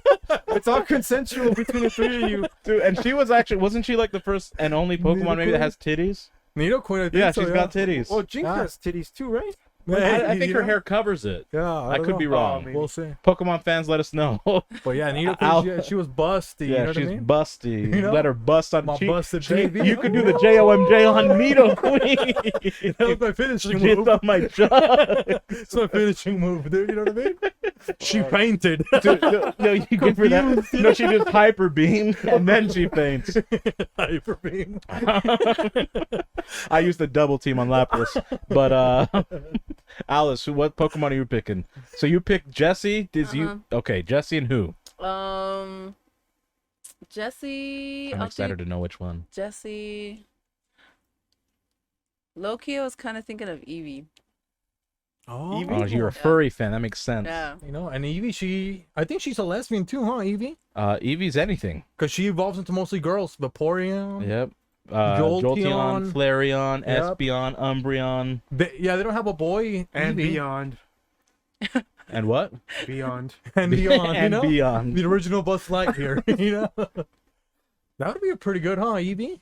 S4: It's all consensual between the three of you.
S2: Dude, and she wasn't she like the first and only Pokemon maybe that has titties?
S1: Nido Queen, I think
S2: Yeah,
S1: so,
S2: she's got titties.
S4: Well, Jinx
S1: Ah.
S4: has titties too, right?
S1: Hey,
S2: I think
S1: you
S2: her
S1: know?
S2: hair covers it.
S1: Yeah,
S2: I
S1: don't
S2: could
S1: know.
S2: be wrong.
S4: maybe.
S1: We'll see.
S2: Pokemon fans, let us know.
S1: But yeah, Nido
S2: I'll-
S1: Queen, she was busty.
S2: Yeah,
S1: you know what
S2: she's
S1: I mean?
S2: busty.
S1: You know?
S2: Let her bust on
S1: My
S2: she-
S1: busted
S2: she-
S1: baby.
S2: You could do the JOMJ on Nido Queen.
S1: That was my finishing
S2: Get
S1: move.
S2: on my jaw.
S1: It's my finishing move, dude. You know what I mean? She fainted.
S2: Dude, no, you give her that. No, she just hyper beam and then she faints.
S1: Hyper beam.
S2: I used the double team on Lapras, but Alice, what Pokemon are you picking? So you picked Jessie. Okay, Jessie and who?
S3: Jesse.
S2: I'm
S3: I'll
S2: excited
S3: do
S2: to know which one.
S3: Jesse. Loki, I was kind of thinking of Eevee.
S1: Oh,
S2: Oh, you're a furry fan. That makes sense.
S3: Yeah.
S1: You know, and Eevee, I think she's a lesbian too, huh, Eevee?
S2: Eevee's anything.
S1: Because she evolves into mostly girls. Vaporeon.
S2: Yep.
S1: Jolteon.
S2: Flareon,
S1: Yep.
S2: Espeon, Umbreon,
S1: Yeah, they don't have a boy.
S4: And
S1: Eevee.
S4: beyond.
S2: and what?
S4: Beyond.
S1: And beyond, you
S2: and
S1: know?
S2: beyond.
S1: The original Buzz Lightyear, you know? That would be a pretty good, huh, Eevee?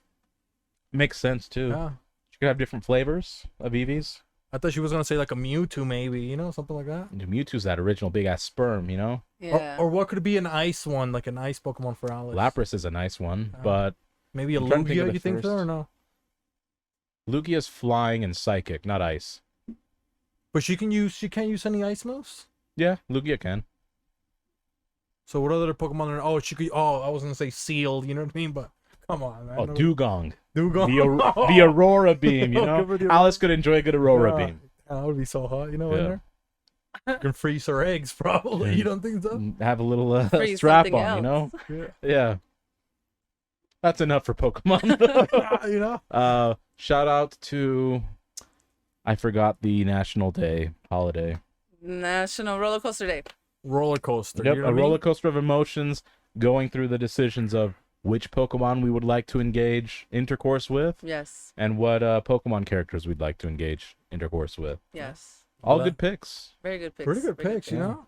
S2: Makes sense too.
S1: Yeah.
S2: She could have different flavors of Eevees.
S1: I thought she was gonna say like a Mewtwo, maybe, you know, something like that.
S2: Mewtwo's that original big ass sperm, you know.
S3: Yeah.
S1: Or what could it be? An ice one, like an ice Pokemon for Alice.
S2: Lapras is a nice one, but
S1: Maybe a
S2: I'm trying to think of
S1: Lugia.
S2: the
S1: You think so
S2: first.
S1: or no?
S2: Lugia's flying and psychic, not ice.
S1: But she can't use any ice moves.
S2: Yeah, Lugia can.
S1: So what other Pokemon are? Oh, she could. Oh, I was gonna say Sealed. You know what I mean? But come on, man.
S2: Oh, Dugong.
S1: Dugong.
S2: The Aurora Beam, you
S1: Oh,
S2: know?
S1: give her the
S2: Alice could enjoy a good Aurora
S1: Yeah.
S2: Beam.
S1: That would be so hot. You know,
S2: Yeah.
S1: in there. You can freeze her eggs, probably.
S2: Yeah.
S1: You don't think so?
S2: Have a little
S3: Freeze
S2: strap
S3: something
S2: on, you know?
S1: Yeah.
S2: Yeah. That's enough for Pokemon.
S1: You know.
S2: Shout out to... I forgot the National Day holiday.
S3: National Roller Coaster Day.
S1: Roller coaster.
S2: Yep,
S1: you know
S2: a
S1: what I mean?
S2: roller coaster of emotions, going through the decisions of which Pokemon we would like to engage intercourse with,
S3: Yes.
S2: and what Pokemon characters we'd like to engage intercourse with.
S3: Yes.
S2: All
S1: Well,
S2: good picks.
S3: Very good picks.
S1: Pretty good
S3: Very
S1: picks, you
S2: yeah.
S1: know.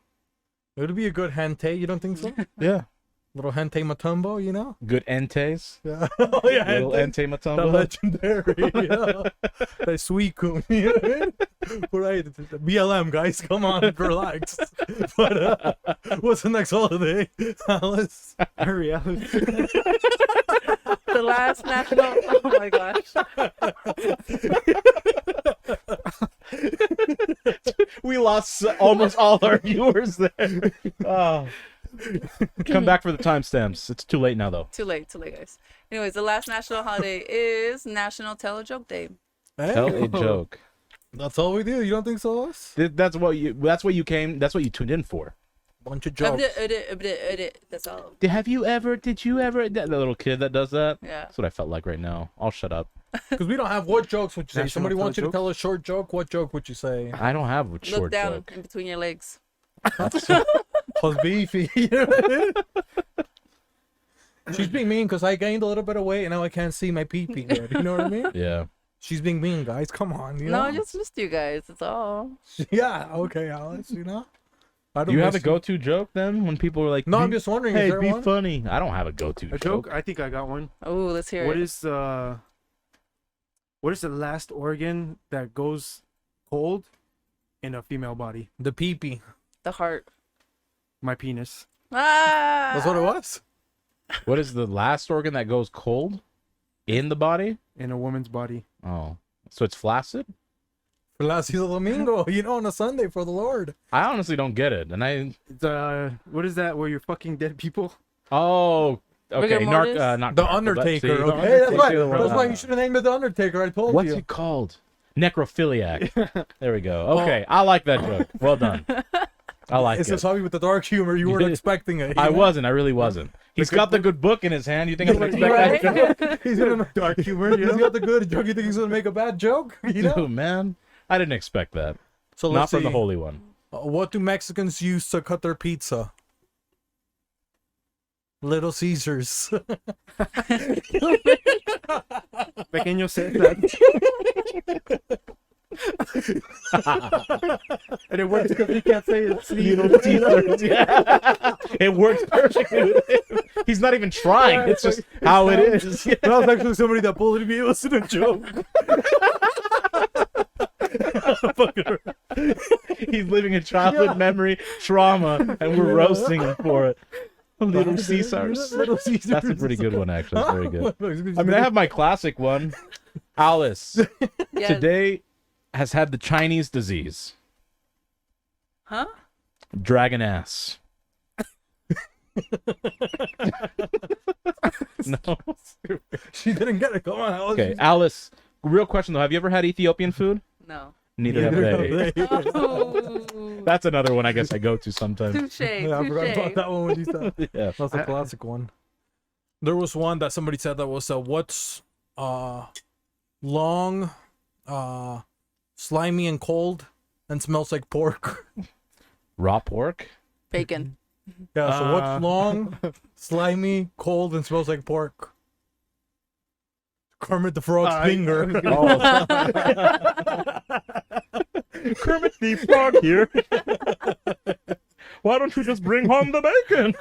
S1: It would be a good Hentai. You don't think so?
S2: Yeah.
S1: Little Hentai Matumbo, you know.
S2: Good Entei.
S1: Yeah. Oh yeah.
S2: Little
S1: Hentai.
S2: Entei
S1: The
S2: Matumbo.
S1: legendary, yeah. That sweet coon, you know what I mean? Right, BLM guys, come on, relax. But what's the next holiday, Alice?
S4: Hurry, Alice.
S3: The last national. Oh my gosh.
S2: We lost almost all our viewers there. Oh. Come back for the timestamps. It's too late now, though.
S3: Too late, guys. Anyways, the last national holiday is National Tell a Joke Day.
S2: Tell a joke.
S1: That's all we do. You don't think so, Alice?
S2: That's what you came. That's what you tuned in for.
S1: Bunch of jokes.
S3: That's all.
S2: Did you ever? That little kid that does that.
S3: Yeah.
S2: That's what I felt like right now. I'll shut up.
S1: Because we don't have what jokes would you say?
S4: National
S1: Somebody wants you to
S4: tell
S1: tell a short joke. What joke would you say?
S2: I don't have a
S3: Look
S2: short
S3: down
S2: joke.
S3: in between your legs.
S1: Plus beefy. You know what I mean? She's being mean because I gained a little bit of weight and now I can't see my pee-pee good. You know what I mean?
S2: Yeah.
S1: She's being mean, guys. Come on. You
S3: No,
S1: know?
S3: I just missed you guys. That's all.
S1: Yeah, okay, Alice, you know? I
S2: Do you have a
S1: miss
S2: go-to joke then when people are like,
S1: No, I'm
S2: "Be-
S1: just wondering,
S2: hey,
S1: is there
S2: be
S1: one?
S2: funny." I don't have a go-to
S4: A joke? I think I got one.
S3: Oh, let's hear
S4: What
S3: it.
S4: is the last organ that goes cold in a female body?
S1: The pee-pee.
S3: The heart.
S4: My penis.
S3: Ah.
S1: That's what it was?
S2: What is the last organ that goes cold in the body?
S4: In a woman's body.
S2: Oh, so it's flaccid?
S1: Palacio Domingo, you know, on a Sunday for the Lord.
S2: I honestly don't get it, and I.
S4: What is that where you're fucking dead people?
S2: Oh, okay.
S3: Rigor mortis?
S2: Not
S1: The
S2: narc,
S1: Undertaker,
S2: but see,
S1: okay? That's
S2: Undertaker,
S1: right.
S2: the one-
S1: That's why you should have named it The Undertaker. I told
S2: What's
S1: you.
S2: it called? Necrophiliac. There we go. Okay, I like that joke. Well done. I like
S1: It's
S2: it.
S1: just Javi with the dark humor. You weren't expecting it.
S2: I
S1: you know?
S2: wasn't. I really wasn't. He's got the good book in his hand. You think I'm gonna expect
S3: Right?
S2: that joke?
S1: He's gonna
S4: Dark humor, you
S1: He's
S4: know?
S1: got the good joke. You think he's gonna make a bad joke? You know?
S2: Dude, man, I didn't expect that.
S1: So
S2: Not
S1: let's
S2: from the
S1: see.
S2: holy one.
S1: What do Mexicans use to cut their pizza? Little Caesars.
S4: Pequeño César. And it works because he can't say it's
S2: Little Caesars. Yeah. It works perfectly with him. He's not even trying. It's just how it is.
S1: That was actually somebody that bullied me. It wasn't a joke.
S2: He's living a childhood memory trauma, and we're roasting him for it. Little Caesars.
S1: Little Caesars.
S2: That's a pretty good one, actually. It's very good. I mean, I have my classic one. Alice
S3: Yeah.
S2: today has had the Chinese disease.
S3: Huh?
S2: Dragon ass. No.
S1: She didn't get it. Come on, Alice.
S2: Okay, Alice. Real question though: have you ever had Ethiopian food?
S3: No.
S2: Neither have they.
S3: Oh,
S2: That's another one I guess I go to sometimes.
S3: touche.
S1: Yeah, I forgot about that one when you said.
S2: Yeah.
S1: That's a classic one. There was one that somebody said that was what's long, slimy and cold, and smells like pork.
S2: Raw pork.
S3: Bacon.
S1: Yeah, so what's long, slimy, cold, and smells like pork? Kermit the Frog's finger.
S2: Oh. Kermit the Frog here. Why don't you just bring home the bacon?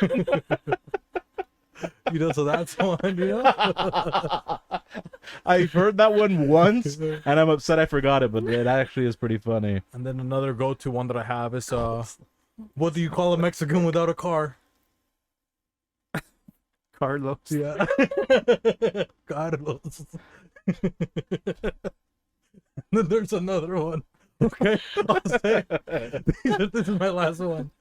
S1: You know, so that's one, you know?
S2: I've heard that one once, and I'm upset I forgot it, but it actually is pretty funny.
S1: And then another go-to one that I have is, what do you call a Mexican without a car?
S4: Carlos.
S1: Yeah. Carlos. Then there's another one. Okay, I'll say this is my last one.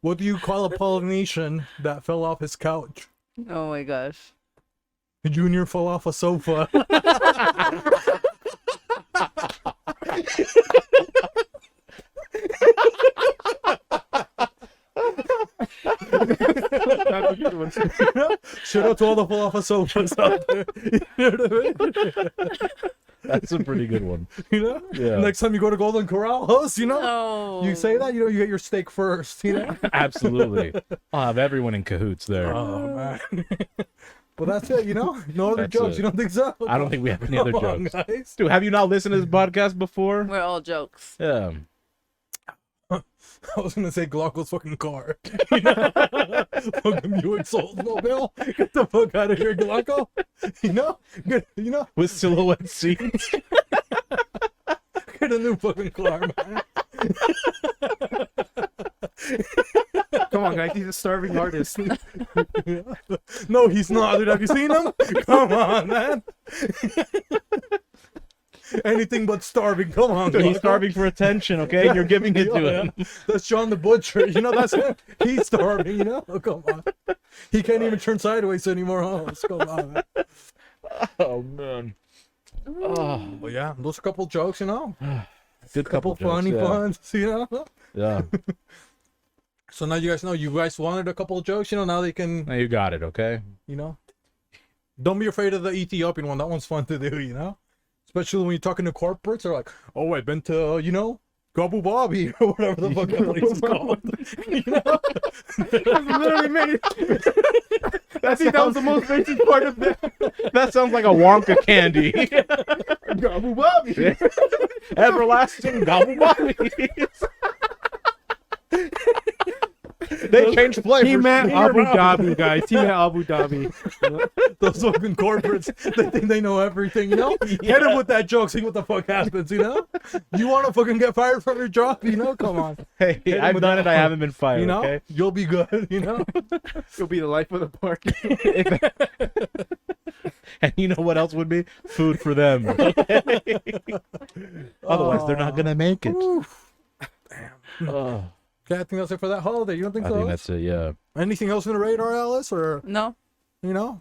S1: What do you call a Polynesian that fell off his couch?
S3: Oh my gosh.
S1: Junior fell off a sofa.
S4: That's a good one.
S1: Shout out to all the fall off a sofas out there. You know what I mean?
S2: That's a pretty good one.
S1: You know?
S2: Yeah.
S1: Next time you go to Golden Corral House, you know?
S3: Oh.
S1: You say that, you know, you get your steak first, you know?
S2: Absolutely. I'll have everyone in cahoots there.
S1: Oh, man. But that's it, you know? No other
S2: That's
S1: jokes,
S2: it.
S1: you don't think so?
S2: I don't think we have any other
S1: Come on,
S2: jokes.
S1: guys.
S2: Dude, have you not listened to this podcast before?
S3: We're all jokes.
S2: Yeah.
S1: I was gonna say Glocko's fucking car. You know? Fucking Buick Oldsmobile. Get the fuck out of here, Glocko. You know? Get, you know?
S2: With silhouette seats.
S1: Get a new fucking car, man.
S4: Come on, guys. He's a starving artist.
S1: No, he's not, dude. Have you seen him? Come on, man. Anything but starving. Come on,
S2: He's
S1: Glocko.
S2: starving for attention, okay? And you're giving it to
S1: Yeah.
S2: him.
S1: That's John the Butcher. You know, that's him. He's starving, you know? Oh, come on. He can't even turn sideways anymore, huh? Come on, man.
S2: Oh, man. Oh,
S1: Well, yeah, those couple jokes, you know?
S2: good
S1: Couple
S2: couple
S1: funny
S2: jokes, yeah.
S1: ones, you know?
S2: Yeah.
S1: So now you guys know, you guys wanted a couple of jokes, you know, now they can,
S2: Now you got it, okay?
S1: you know? Don't be afraid of the Ethiopian one. That one's fun to do, you know? Especially when you're talking to corporates, they're like, oh, I've been to, you know, Gabbu Bobby or whatever the fuck that place is called. You know?
S4: Literally made it. I think that was the most basic part of that.
S2: That sounds like a Wonka candy.
S4: Gabbu Bobby.
S2: Everlasting Gabbu Bobby. They changed flavors.
S4: He meant Abu Dhabi, guys. He meant Abu Dhabi.
S1: Those fucking corporates, they think they know everything, you know? Hit him with that joke, see what the fuck happens, you know? You want to fucking get fired from your job, you know? Come on.
S2: Hey,
S1: him
S2: I've
S1: with
S2: done
S1: that
S2: it. I
S1: one.
S2: haven't been fired,
S1: You know?
S2: okay?
S1: You'll be good, you know?
S4: He'll be the life of the party.
S2: And you know what else would be? Food for them. Okay? Otherwise, they're not going to make it.
S1: Oof.
S2: Oh,
S1: Okay, I think that's it for that holiday. You don't think
S2: I
S1: so?
S2: think that's it, yeah.
S1: Anything else in the radar, Alice? Or,
S3: No,
S1: you know?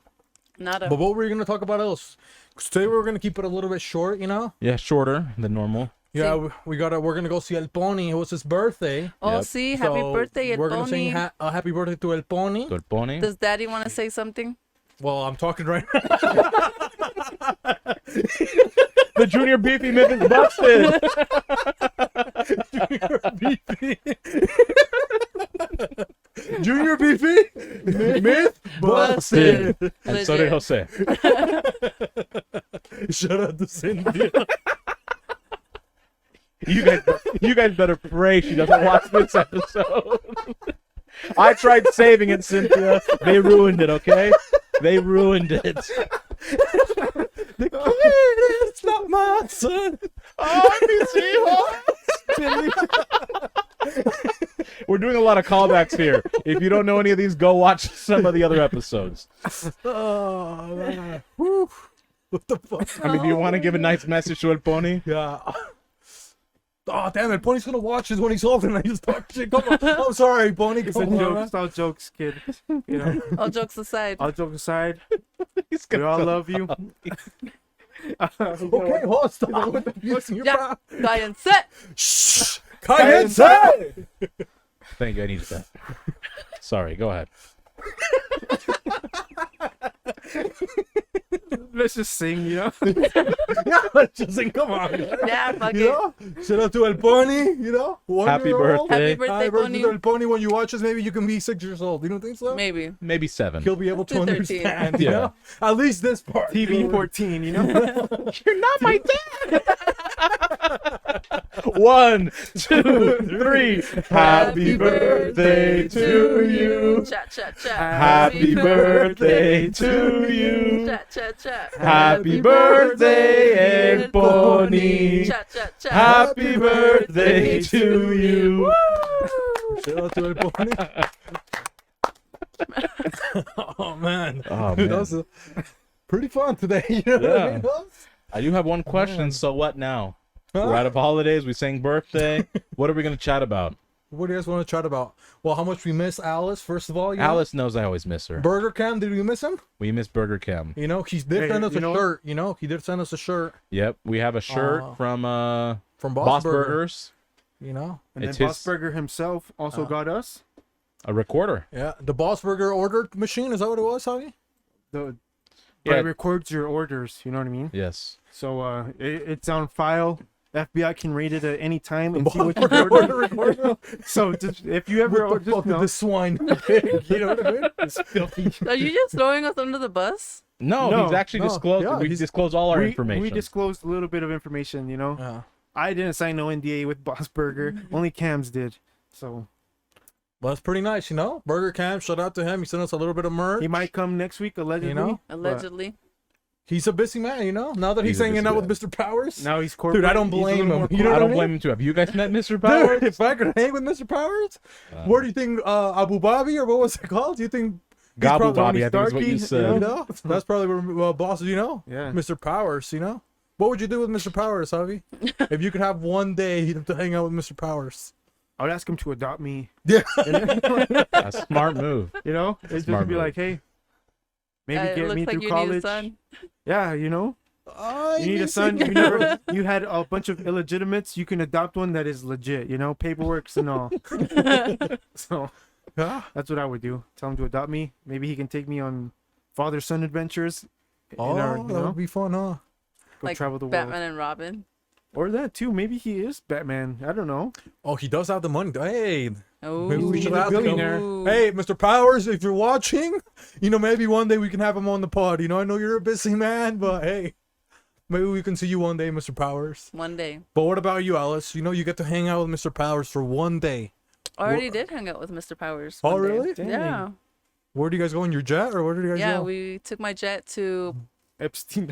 S3: nada.
S1: But what were you going to talk about else? 'Cause today we're going to keep it a little bit short, you know?
S2: Yeah, shorter than normal.
S1: Yeah,
S3: Sí.
S1: we're going to go see El Pony. It was his birthday.
S3: Oh,
S2: Yep.
S3: see, happy
S1: So
S3: birthday, El
S1: we're going to sing
S3: Pony.
S1: happy birthday to El Pony.
S2: Good pony.
S3: Does Daddy want to say something?
S1: Well, I'm talking right now.
S2: The junior beefy myth is busted.
S1: Junior beefy. Myth busted.
S2: And so did
S3: Legit.
S2: Jose.
S1: Shout out to Cynthia.
S2: You guys better pray she doesn't watch this episode. I tried saving it, Cynthia. They ruined it, okay? They ruined it.
S1: The kid is not my son.
S2: We're doing a lot of callbacks here. If you don't know any of these, go watch some of the other episodes.
S1: Oh, man. Whew. What the fuck?
S2: I mean, do you want to give a nice message to El Pony?
S1: Yeah. Oh, damn it. Pony's gonna watch this when he's old and I just talk shit. Come on. I'm sorry, Pony.
S4: It's a
S1: Come on,
S4: joke.
S1: man.
S4: It's all jokes, kid. You know.
S3: All jokes aside.
S4: All jokes aside,
S2: He's
S4: we
S2: gonna
S4: all
S2: go-
S4: love you.
S1: Okay, hold on. Stop with the abuse in your
S3: Yeah.
S1: mouth.
S3: Guy and set.
S1: Shh. Cayenne.
S2: Thank you. I needed that. Sorry. Go ahead.
S4: Let's just sing, you know.
S1: Yeah, let's just sing. Come on.
S3: Yeah, fuck
S1: You
S3: it.
S1: know? Shout out to El Pony, you know?
S2: Happy
S1: 1-year-old.
S2: birthday.
S3: Happy birthday,
S1: Happy birthday
S3: Pony.
S1: to El Pony. When you watch this, maybe you can be 6 years old. You don't think so?
S3: Maybe.
S2: Maybe 7.
S1: He'll be able to
S3: To 13.
S1: understand, you
S2: Yeah.
S1: know? At least this part.
S4: TV 14, you know.
S2: You're not my dad. 1, 2, 3. Happy birthday to you.
S3: Chat, chat, chat.
S2: Happy birthday to you.
S3: Chat, chat, chat.
S2: Happy birthday, El Pony.
S3: Chat, chat, chat.
S2: Happy birthday to you.
S1: Shout out to El Pony. Oh, man.
S2: Oh,
S1: That
S2: man.
S1: was pretty fun today. You know what I mean?
S2: I do have one question.
S1: man.
S2: So what now?
S1: Huh?
S2: We're out of holidays. We sang birthday. What are we going to chat about?
S1: What do you guys want to chat about? Well, how much we miss Alice, first of all. You know?
S2: Alice knows I always miss her.
S1: Burger Cam, did we miss him?
S2: We miss Burger Cam.
S1: You know, he did
S4: Hey,
S1: send us
S4: you
S1: a
S4: know-
S1: shirt. You know, he did send us a shirt
S2: Yep. We have a shirt from
S1: from
S2: Boss
S1: Burger.
S2: Burgers.
S1: You know?
S4: And
S2: It's
S4: then
S2: his-
S4: Boss Burger himself also got us
S2: A recorder.
S1: Yeah, the Boss Burger order machine. Is that what it was, Javi?
S4: the.
S2: Yeah.
S4: But it records your orders. You know what I mean.
S2: Yes.
S4: So it's on file. FBI can read it at any time and see
S1: Boss
S4: what you
S1: Burger
S4: ordered.
S1: order.
S4: So just, if you ever
S1: What the fuck
S4: just
S1: did
S4: know,
S1: this swine pick? You know what I mean?
S4: it's filthy.
S3: Are you just throwing us under the bus?
S2: No,
S4: No,
S2: he's actually
S1: no.
S2: disclosed.
S1: Yeah,
S2: we
S1: he's-
S2: disclose all our information.
S4: We disclosed a little bit of information. You know,
S1: Yeah.
S4: I didn't sign no NDA with Boss Burger. Only Cams did. So
S1: Well, that's pretty nice, you know? Burger Cam, shout out to him. He sent us a little bit of merch.
S4: he might come next week allegedly.
S1: know?
S4: but
S3: Allegedly.
S1: He's a busy man, you know? Now that he's
S2: He's a
S1: hanging
S2: busy
S1: out with
S2: guy.
S1: Mr. Powers.
S4: Now he's corporate.
S1: Dude, I don't
S4: He's a little
S1: blame
S4: more
S1: him. You know
S2: I
S1: what I
S2: don't
S1: mean?
S2: blame him too. Have you guys met Mr. Powers?
S1: Dude, if I could hang with Mr. Powers, where do you think Abu Dhabi or what was it called? Do you think he's
S2: Gabbu
S1: probably-
S2: Bobby, I think is what you
S4: Starkey,
S2: said.
S1: You know, that's probably where bosses, you know,
S4: Yeah.
S1: Mr. Powers, you know. What would you do with Mr. Powers, Javi? If you could have one day to hang out with Mr. Powers.
S4: I would ask him to adopt me.
S1: Yeah.
S2: A smart move.
S4: You know, it's just
S2: Smart
S4: be
S2: move.
S4: like, hey, maybe
S3: It
S4: get
S3: looks
S4: me
S3: like
S4: through
S3: you
S4: college.
S3: need a son.
S4: Yeah, you know,
S1: I
S4: you need a son. You never, you had a bunch of illegitimates. You can adopt one that is legit. You know, paperwork's and all. So
S1: Yeah.
S4: that's what I would do. Tell him to adopt me. Maybe he can take me on father-son adventures.
S1: Oh,
S4: you
S1: that
S4: know,
S1: would be fun, huh?
S4: go
S3: Like
S4: travel the
S3: Batman and Robin.
S4: world. Or that too. Maybe he is Batman. I don't know.
S1: Oh, he does have the money. Hey,
S3: Oh,
S1: maybe we
S4: he's
S1: should
S4: a
S1: ask him.
S4: billionaire.
S1: Hey, Mr. Powers, if you're watching, you know, maybe one day we can have him on the pod. You know, I know you're a busy man, but hey, maybe we can see you one day, Mr. Powers.
S3: One day.
S1: But what about you, Alice? You know, you get to hang out with Mr. Powers for one day.
S3: I already did hang out with Mr. Powers.
S1: Oh,
S3: one day.
S1: really?
S4: Dang.
S3: Yeah.
S1: Where do you guys go in your jet, or where did you guys
S3: Yeah,
S1: go?
S3: we took my jet to.
S4: Epstein.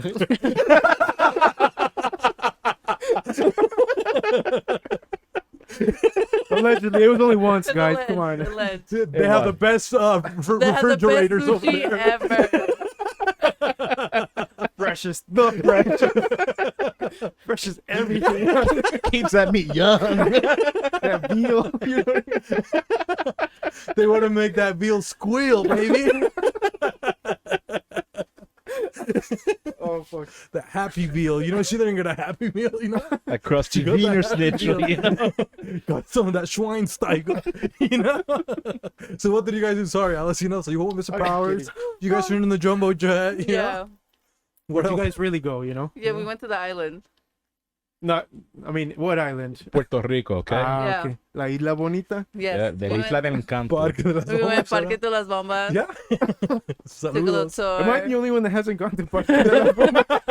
S4: Allegedly, it was only once,
S3: to the
S4: guys.
S3: ledge,
S4: Come on.
S3: the ledge.
S1: They have the best
S3: They had the best
S1: refrigerators over
S3: sushi
S1: there.
S3: ever.
S4: Freshest, the freshest, freshest everything.
S2: Keeps that meat young.
S4: That veal.
S1: You know what I mean? They want to make that veal squeal, baby.
S4: Oh fuck.
S1: The happy veal. You know, she didn't get a happy meal, you know?
S2: That crusty
S1: got that
S2: wiener
S1: happy
S2: snitch. You know?
S1: Got some of that Schweinsteiger, you know? So what did you guys do? Sorry, Alice, you know, so you went with Mr.
S4: I'm
S1: Powers.
S4: kidding.
S1: You guys are in the jumbo jet, you know?
S3: Yeah.
S1: What
S4: Where'd you
S1: else?
S4: guys really go, you know?
S3: Yeah, we went to the island.
S4: Not, I mean, what island?
S2: Puerto Rico, okay?
S4: Ah,
S3: Yeah.
S4: okay. La Isla Bonita.
S3: Yes.
S2: Yeah, de
S3: we
S2: la Isla
S3: went,
S2: del Encanto.
S1: Parque de las
S3: we went
S1: Bombas,
S3: Parque de las Bombas.
S1: Yeah.
S3: Took a little
S1: Saludos.
S3: tour.
S4: Am I the only one that hasn't gone to Parque de la Bonita?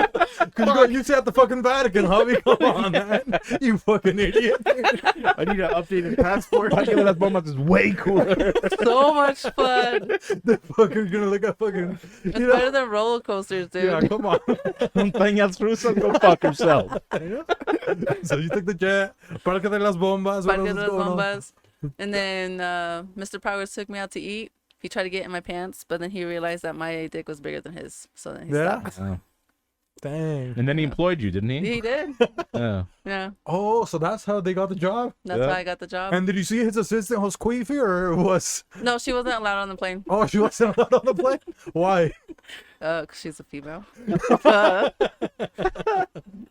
S1: Because you at the fucking Vatican, Javi. Come on, man. You fucking idiot.
S4: I need an updated passport.
S2: Parque de las Bombas is way cooler.
S3: So much fun.
S1: The fucking gonna look at fucking.
S3: It's
S1: You know?
S3: better than roller coasters, dude.
S1: Yeah, come on.
S2: Montañas rusas, go fuck yourself.
S1: So you took the jet, Parque de las Bombas. What
S3: Parque de
S1: else is
S3: las
S1: going on?
S3: Bombas. And then Mr. Powers took me out to eat. He tried to get in my pants, but then he realized that my dick was bigger than his. So then he
S1: Yeah?
S3: stopped.
S2: Oh.
S1: Dang.
S2: And then he employed you, didn't he?
S3: He did.
S2: Yeah.
S3: Yeah.
S1: Oh, so that's how they got the job?
S3: That's
S2: Yeah.
S3: how I got the job.
S1: And did you see his assistant was queefy or was.
S3: No, she wasn't allowed on the plane.
S1: Oh, she wasn't allowed on the plane? Why?
S3: 'Cause she's a female.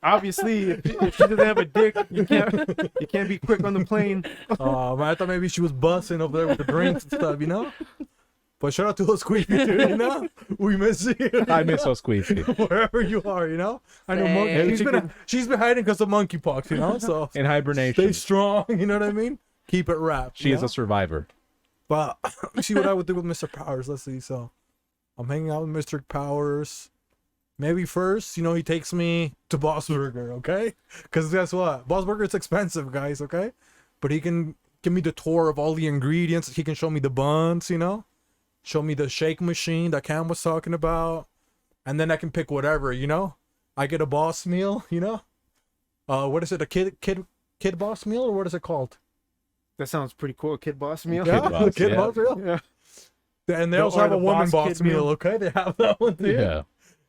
S4: Obviously, if she doesn't have a dick, you can't be quick on the plane.
S1: Man, I thought maybe she was bussing over there with the drinks and stuff, you know? But shout out to us queefy too, you know? We miss you.
S2: I miss so squeaky.
S1: Wherever you are, you know? I know
S3: Same.
S1: she's been hiding because of monkeypox, you know? So
S2: In
S1: stay
S2: hibernation.
S1: strong, you know what I mean? Keep it wrapped.
S2: She
S1: you
S2: is
S1: know?
S2: a survivor.
S1: But see what I would do with Mr. Powers. Let's see. So I'm hanging out with Mr. Powers. Maybe first, you know, he takes me to Boss Burger, okay? Because guess what? Boss Burger is expensive, guys, okay? But he can give me the tour of all the ingredients. He can show me the buns, you know? Show me the shake machine that Cam was talking about. And then I can pick whatever, you know? I get a boss meal, you know? What is it? A kid boss meal, or what is it called?
S4: That sounds pretty cool. Kid boss meal.
S1: Yeah,
S2: Boss,
S1: the kid
S2: yeah.
S1: boss meal.
S4: Yeah.
S1: And they
S4: The-
S1: also
S4: or
S1: have a
S4: the
S1: woman
S4: boss
S1: boss
S4: kid
S1: meal,
S4: meal.
S1: okay? They have that one too.
S2: Yeah.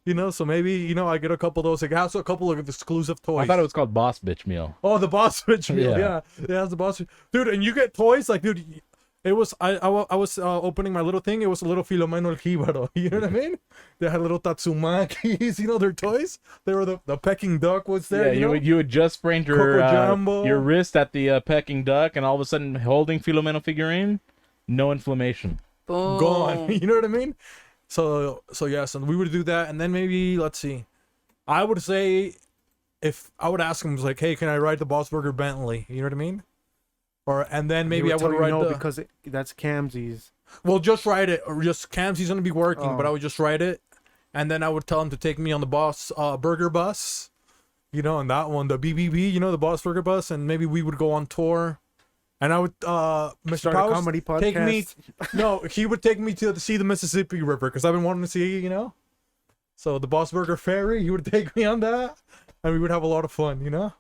S1: You know, so maybe, you know, I get a couple of those. Like, also a couple of exclusive toys.
S2: I thought it was called Boss Bitch Meal.
S1: Oh, the boss bitch meal.
S2: Yeah.
S1: Yeah. Yeah, it's the boss. Dude, and you get toys. Like, dude, it was, I was opening my little thing. It was a little Filomeno el Jíbaro. You know what I mean? They had little Tatsumakis, you know, their toys. They were the Peking duck was there.
S2: Yeah,
S1: you know?
S2: you would just sprained
S1: Coco Jumbo.
S2: your wrist at the Peking duck, and all of a sudden holding Filomeno figurine, no inflammation.
S3: Boom.
S1: Gone. You know what I mean? So yes, and we would do that, and then maybe let's see. I would say, if I would ask him, was like, hey, can I ride the Boss Burger Bentley? You know what I mean? And then maybe I would ride
S4: no
S1: the.
S4: because that's Camsy's.
S1: Well, just ride it, or just Cam's. He's gonna be working, but
S4: Oh.
S1: I would just ride it, and then I would tell him to take me on the Boss Burger bus. You know, and that one, the BBB, you know, the Boss Burger bus, and maybe we would go on tour. And I would, Mr.
S4: Start a
S1: Powers,
S4: comedy
S1: take me.
S4: podcast.
S1: No, he would take me to see the Mississippi River because I've been wanting to see, you know. So the Boss Burger Ferry, he would take me on that, and we would have a lot of fun, you know.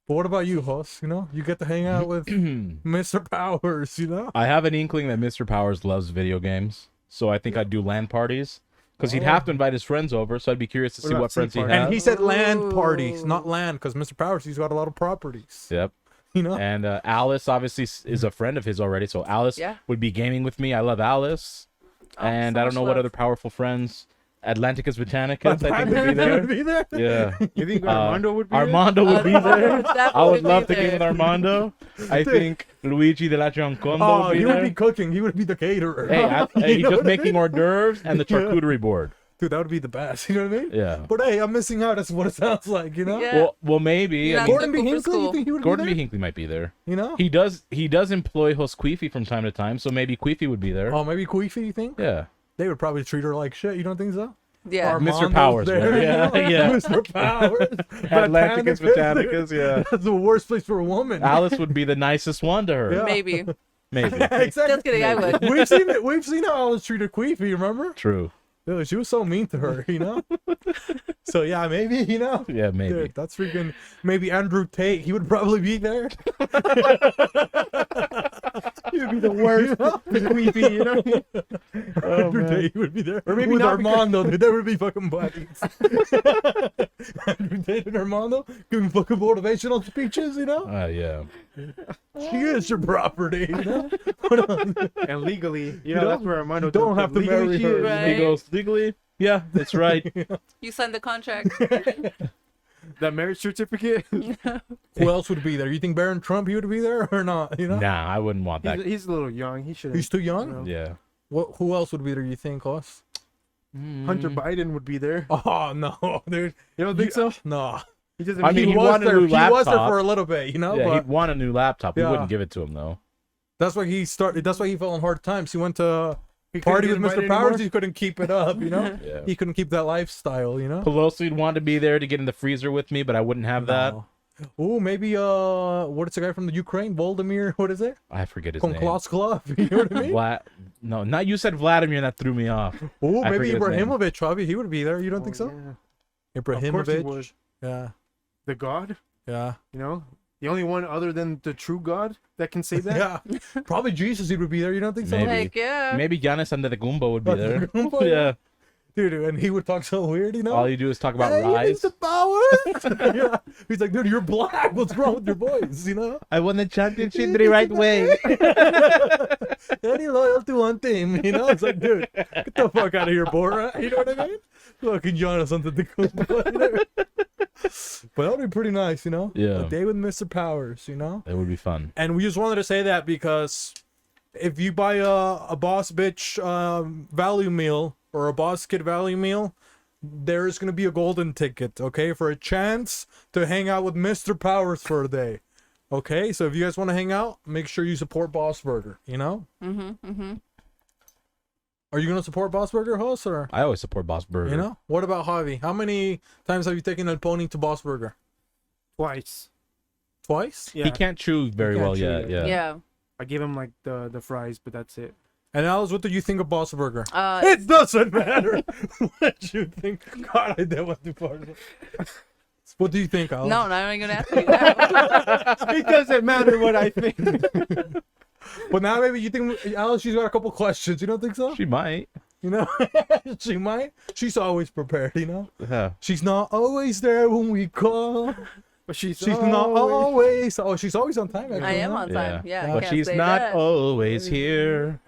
S1: But what about you, host? You know, you get to hang out with Mr. Powers, you know.
S2: I have an inkling that Mr. Powers loves video games, so I think I'd do LAN parties. Because he'd have to invite his friends over, so I'd be curious to
S4: What
S2: see
S4: about
S2: what friends he
S4: tea
S2: has.
S4: parties?
S1: And he said land parties,
S3: Ooh.
S1: not land, because Mr. Powers, he's got a lot of properties.
S2: Yep.
S1: You know.
S2: And Alice obviously is a friend of his already, so Alice
S3: Yeah.
S2: would be gaming with me. I love Alice.
S3: Oh,
S2: And
S3: so
S2: I don't
S3: much
S2: know what
S3: love.
S2: other powerful friends. Atlanticus Britannicus, I think would be
S1: Would
S2: there.
S1: be there.
S2: Yeah.
S4: You think Armando would be there?
S2: Armando would be there.
S3: That
S2: I would
S3: be
S2: love to
S3: there.
S2: game with Armando. I think Luigi de la Giancondo
S1: Oh,
S2: would be
S1: he would
S2: there.
S1: be cooking. He would be the caterer.
S2: Hey,
S1: You
S2: he's
S1: know
S2: just
S1: what I
S2: making
S1: mean?
S2: hors d'oeuvres and the charcuterie board.
S1: Dude, that would be the best. You know what I mean?
S2: Yeah.
S1: But hey, I'm missing out. That's what it sounds like. You know.
S3: Yeah.
S2: Well, maybe.
S3: Yeah,
S2: I mean,
S1: Gordon B.
S3: Cool for
S1: Hinckley, you
S3: school.
S1: think he would
S2: Gordon
S1: be
S2: B.
S1: there?
S2: Hinckley might be there.
S1: You know?
S2: He does employ host Queefy from time to time, so maybe Queefy would be there.
S1: Oh, maybe Queefy, you think?
S2: Yeah.
S1: They would probably treat her like shit. You don't think so?
S3: Yeah.
S1: Armando's
S2: Powers,
S1: there,
S2: man.
S1: you
S2: Yeah,
S1: know?
S2: yeah.
S1: Mr. Powers.
S2: Atlanticus Britannicus, yeah.
S1: That's the worst place for a woman.
S2: Alice would be the nicest one to her.
S1: Yeah.
S3: Maybe.
S2: Maybe.
S1: Exactly.
S3: Just kidding. I would.
S1: We've seen it. We've seen how Alice treated Queefy. Remember?
S2: True.
S1: Dude, she was so mean to her. You know. So yeah, maybe you know.
S2: Yeah, maybe.
S1: Dude, that's freaking. Maybe Andrew Tate. He would probably be there.
S4: He would be the worst. The Queefy, you know.
S1: Andrew
S4: man.
S1: Tate would be there.
S4: Or maybe
S1: with
S4: not because-
S1: Armando. Dude, there would be fucking buddies. Andrew Tate and Armando giving fucking motivational speeches. You know.
S2: Yeah.
S1: She is your property. You know.
S4: And legally, you
S1: don't-
S4: know, that's where Armando
S1: you don't
S4: took
S1: have
S4: it.
S1: to
S4: Legally,
S1: marry
S4: she
S1: her.
S4: is.
S3: Right.
S2: He goes, legally? Yeah, that's right.
S3: You signed the contract.
S4: That marriage certificate.
S1: Who else would be there? You think Barron Trump he would be there or not? You know.
S2: Nah, I wouldn't want that.
S4: He's a little young. He should.
S1: He's too young.
S4: No.
S2: Yeah.
S1: What? Who else would be there? You think, Hoss?
S4: Hunter Biden would be there.
S1: Oh no, dude.
S4: You don't think so?
S1: No.
S4: He doesn't.
S2: I mean,
S1: he
S2: he
S1: was
S2: wanted a
S1: there.
S2: new
S1: He was there
S2: laptop.
S1: for a little bit, you know.
S2: Yeah,
S1: but
S2: he'd want a new laptop. We
S1: Yeah.
S2: wouldn't give it to him though.
S1: that's why he started. That's why he fell on hard times. He went to
S4: he couldn't
S1: party
S4: get
S1: with Mr.
S4: invited
S1: Powers.
S4: anymore?
S1: He couldn't keep it up, you know.
S2: Yeah.
S1: He couldn't keep that lifestyle, you know.
S2: Pelosi'd want to be there to get in the freezer with me, but I wouldn't have that.
S1: Oh, maybe what is the guy from the Ukraine? Voldemir? What is it?
S2: I forget his name.
S1: Konklosklov. You know what I mean?
S2: No, not you said Vladimir, and that threw me off.
S1: Oh,
S2: I
S1: maybe
S2: forget his name.
S1: Ibrahimovic. Probably he would be there. You don't think so?
S4: Yeah. Of course he
S1: Ibrahimovic.
S4: would.
S1: Yeah,
S4: The God,
S1: yeah,
S4: you know, the only one other than the true God that can say that.
S1: yeah. Probably Jesus. He would be there. You don't think so?
S2: Maybe.
S3: Heck yeah.
S2: Maybe Giannis Antetokounmpo would be there.
S1: Antetokounmpo?
S2: Yeah.
S1: Dude, and he would talk so weird, you know.
S2: All you do is talk about
S1: Hey,
S2: rise.
S1: Mr. Power. Yeah. He's like, dude, you're black. What's wrong with your voice? You know.
S2: I won the championship the right way.
S1: Any loyal to one team, you know? It's like, dude, get the fuck out of here, Borat. You know what I mean? Fucking Giannis Antetokounmpo. You know? But that would be pretty nice, you know?
S2: Yeah.
S1: A day with Mr. Powers, you know?
S2: That would be fun.
S1: And we just wanted to say that because if you buy a Boss Bitch value meal or a Boss Kid value meal, there's going to be a golden ticket, okay? For a chance to hang out with Mr. Powers for a day. Okay? So if you guys want to hang out, make sure you support Boss Burger, you know? Are you going to support Boss Burger, host, or?
S2: I always support Boss Burger.
S1: You know? What about Javi? How many times have you taken a pony to Boss Burger?
S4: Twice.
S1: Twice?
S4: Yeah.
S2: He can't chew very
S4: can't
S2: well
S4: chew
S2: yet.
S4: yet.
S2: Yeah.
S3: Yeah.
S4: I gave him like the fries, but that's it.
S1: And Alice, what do you think of Boss Burger?
S3: Uh,
S1: It doesn't matter what you think. God, I did want to part. What do you think, Alice?
S3: no, not even gonna ask you that.
S4: It doesn't matter what I think.
S1: But now maybe you think Alice, she's got a couple questions. You don't think so?
S2: She might.
S1: You know, she might. She's always prepared. You know,
S2: Yeah.
S1: she's not always there when we call.
S4: But she's
S1: Not always. Oh, she's always on time. Actually,
S3: I am
S1: huh?
S3: on time. Yeah, I
S2: But
S3: can't
S2: she's
S3: say
S2: not
S3: that.
S2: always here.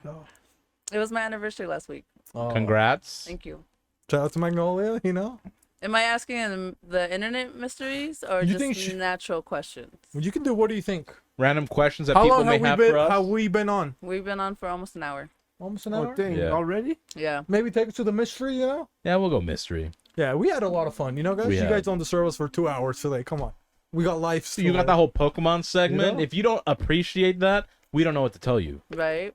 S3: It was my anniversary last week.
S1: Oh.
S2: Congrats.
S3: Thank you.
S1: Shout out to Magnolia. You know,
S3: Am I asking in the internet mysteries or
S1: You
S3: just
S1: think
S3: natural questions?
S1: you can do. What do you think?
S2: Random questions that
S1: How
S2: people
S1: long
S2: may
S1: have we
S2: have
S1: been?
S2: for us.
S1: Have we been on?
S3: We've been on for almost an hour.
S1: Almost an hour.
S4: Oh dang!
S2: Yeah.
S4: Already?
S3: Yeah.
S1: Maybe take us to the mystery. You know.
S2: Yeah, we'll go mystery.
S1: Yeah, we had a lot of fun. You know, guys.
S2: We
S1: You
S2: had.
S1: guys don't deserve us for 2 hours today. Come on. We got life.
S2: So you got that whole Pokemon segment.
S1: know?
S2: If you don't appreciate that, we don't know what to tell you.
S3: Right.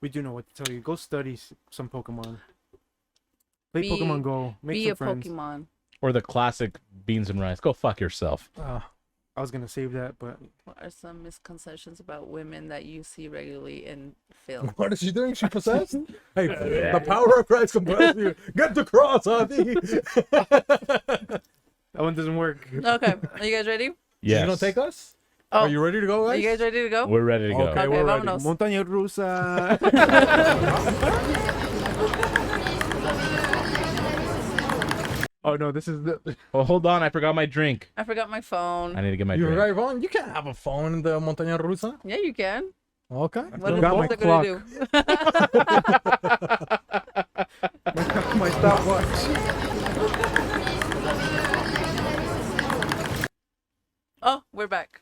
S4: We do know what to tell you. Go study some Pokemon. Play
S3: Be-
S4: Pokemon Go. Make
S3: Be
S4: some
S3: a
S4: friends.
S3: Pokemon.
S2: Or the classic beans and rice. Go fuck yourself.
S4: I was gonna save that, but
S3: What are some misconceptions about women that you see regularly in film?
S1: What is she doing? She possessed? Hey, the power of Christ compels you. Get the cross, Javi.
S4: that one doesn't work.
S3: Okay. Are you guys ready?
S2: Yes.
S1: You gonna take us?
S3: Oh,
S1: Are you ready to go,
S3: are
S1: guys?
S3: you guys ready to go?
S2: We're ready to go.
S1: Okay.
S3: Okay,
S1: we're ready.
S3: vámonos.
S4: Montaña rusa. Oh no, this is the.
S2: Oh, hold on. I forgot my drink.
S3: I forgot my phone.
S2: I need to get my
S1: You
S2: drink.
S1: right, Vaughn? You can't have a phone in the Montaña Rusa.
S3: Yeah, you can.
S1: Okay.
S3: What is
S4: got my
S3: what's it gonna do?
S4: My stopwatch.
S3: Oh, we're back.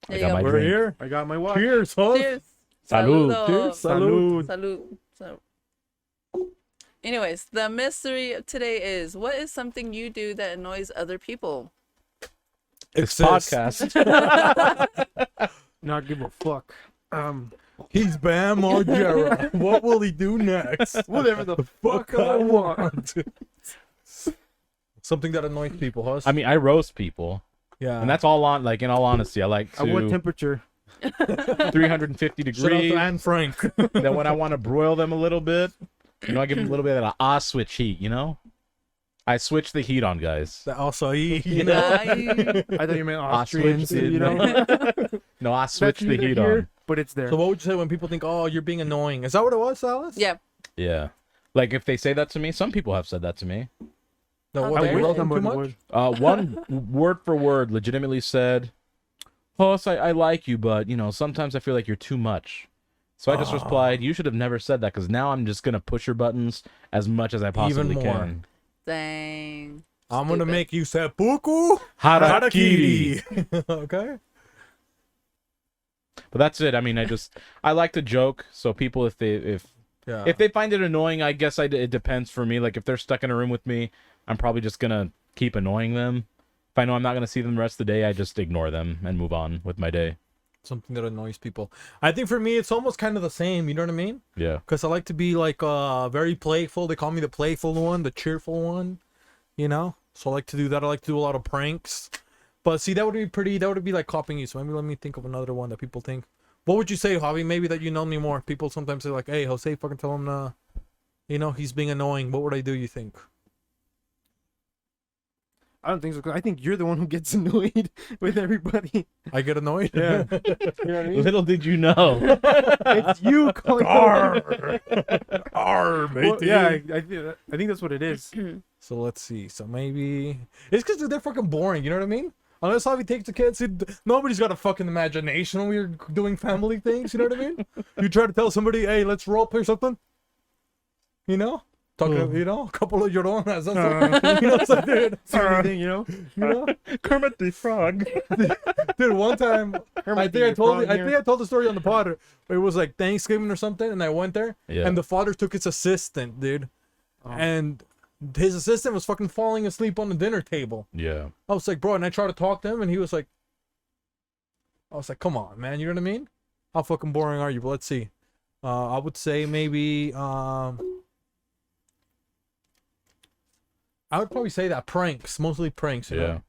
S3: There
S2: I
S3: you
S2: got
S3: go.
S2: my
S1: We're
S2: drink.
S1: here.
S4: I got my watch.
S1: Cheers, host.
S3: Cheers.
S2: Salud.
S3: Saludo.
S1: Cheers. Salud.
S3: Salud. Anyways, the mystery of today is: what is something you do that annoys other people?
S2: This
S1: Exist.
S2: podcast.
S4: Not give a fuck.
S1: He's Bam Margera. What will he do next?
S4: Whatever the
S1: Fuck
S4: fuck I want.
S1: Something that annoys people, host.
S2: I mean, I roast people.
S1: yeah.
S2: And that's all on, like, in all honesty. I like
S4: At what
S2: to
S4: temperature?
S2: 350
S1: Shout out to
S2: degrees.
S1: Anne Frank.
S2: Then when I want to broil them a little bit, you know, I give them a little bit of a switch heat, you know? I switch the heat on, guys.
S1: That also, you know.
S3: Bye.
S4: I thought you meant
S2: I
S4: Austrians.
S2: switched it,
S4: You know,
S2: No, I switch
S4: That's
S2: the
S4: neither
S2: heat
S4: here,
S2: on.
S4: but it's there.
S1: So what would you say when people think, oh, you're being annoying? Is that what it was, Alice?
S3: Yeah.
S2: Yeah. Like, if they say that to me, some people have said that to me.
S1: No,
S3: I
S1: what,
S3: wish
S1: they roast
S3: somebody
S1: too much?
S2: One word for word legitimately said, Hoss, I like you, but, you know, sometimes I feel like you're too much. So I just replied, you should have never said that, because now I'm just going to push your buttons as much as I possibly
S1: Even more.
S2: can.
S3: Dang.
S1: I'm going to
S3: Stupid.
S1: make you seppuku
S2: Harakiri.
S1: Okay?
S2: But that's it. I mean, I like to joke. So people, if
S1: Yeah.
S2: they find it annoying, I guess it depends for me. Like, if they're stuck in a room with me, I'm probably just going to keep annoying them. If I know I'm not gonna see them the rest of the day, I just ignore them and move on with my day.
S1: Something that annoys people. I think for me, it's almost kind of the same. You know what I mean?
S2: Yeah.
S1: Because I like to be like very playful. They call me the playful one, the cheerful one. You know? So I like to do that. I like to do a lot of pranks. But see, that would be pretty. That would be like copying you. So maybe let me think of another one that people think. What would you say, Javi? Maybe that you know me more. People sometimes say like, "Hey, Jose, fucking tell him you know, he's being annoying." What would I do? You think?
S4: I don't think so. 'Cause I think you're the one who gets annoyed with everybody.
S1: I get annoyed.
S4: Yeah. You know what I mean?
S2: Little did you know.
S4: It's you calling.
S1: Arr,
S4: Well,
S1: matey.
S4: yeah, I think that's what it is.
S1: So let's see. So maybe it's because they're fucking boring. You know what I mean? Unless Javi takes the kids, nobody's got a fucking imagination when we're doing family things. You know what I mean? You try to tell somebody, "Hey, let's role play something." You know, talking, you know, a couple of your own. You know, it's like, dude,
S4: Anything, you know?
S1: you know,
S2: Kermit the Frog.
S1: dude. One time, I think I told the story on the pod. It was like Thanksgiving or something, and I went there,
S2: Yeah.
S1: and the father took his assistant, dude, and his assistant was fucking falling asleep on the dinner table.
S2: Yeah.
S1: I was like, bro, and I tried to talk to him, and he was like, I was like, come on, man, you know what I mean? How fucking boring are you? But let's see. I would say maybe, I would probably say that pranks, mostly pranks, you
S2: Yeah.
S1: know?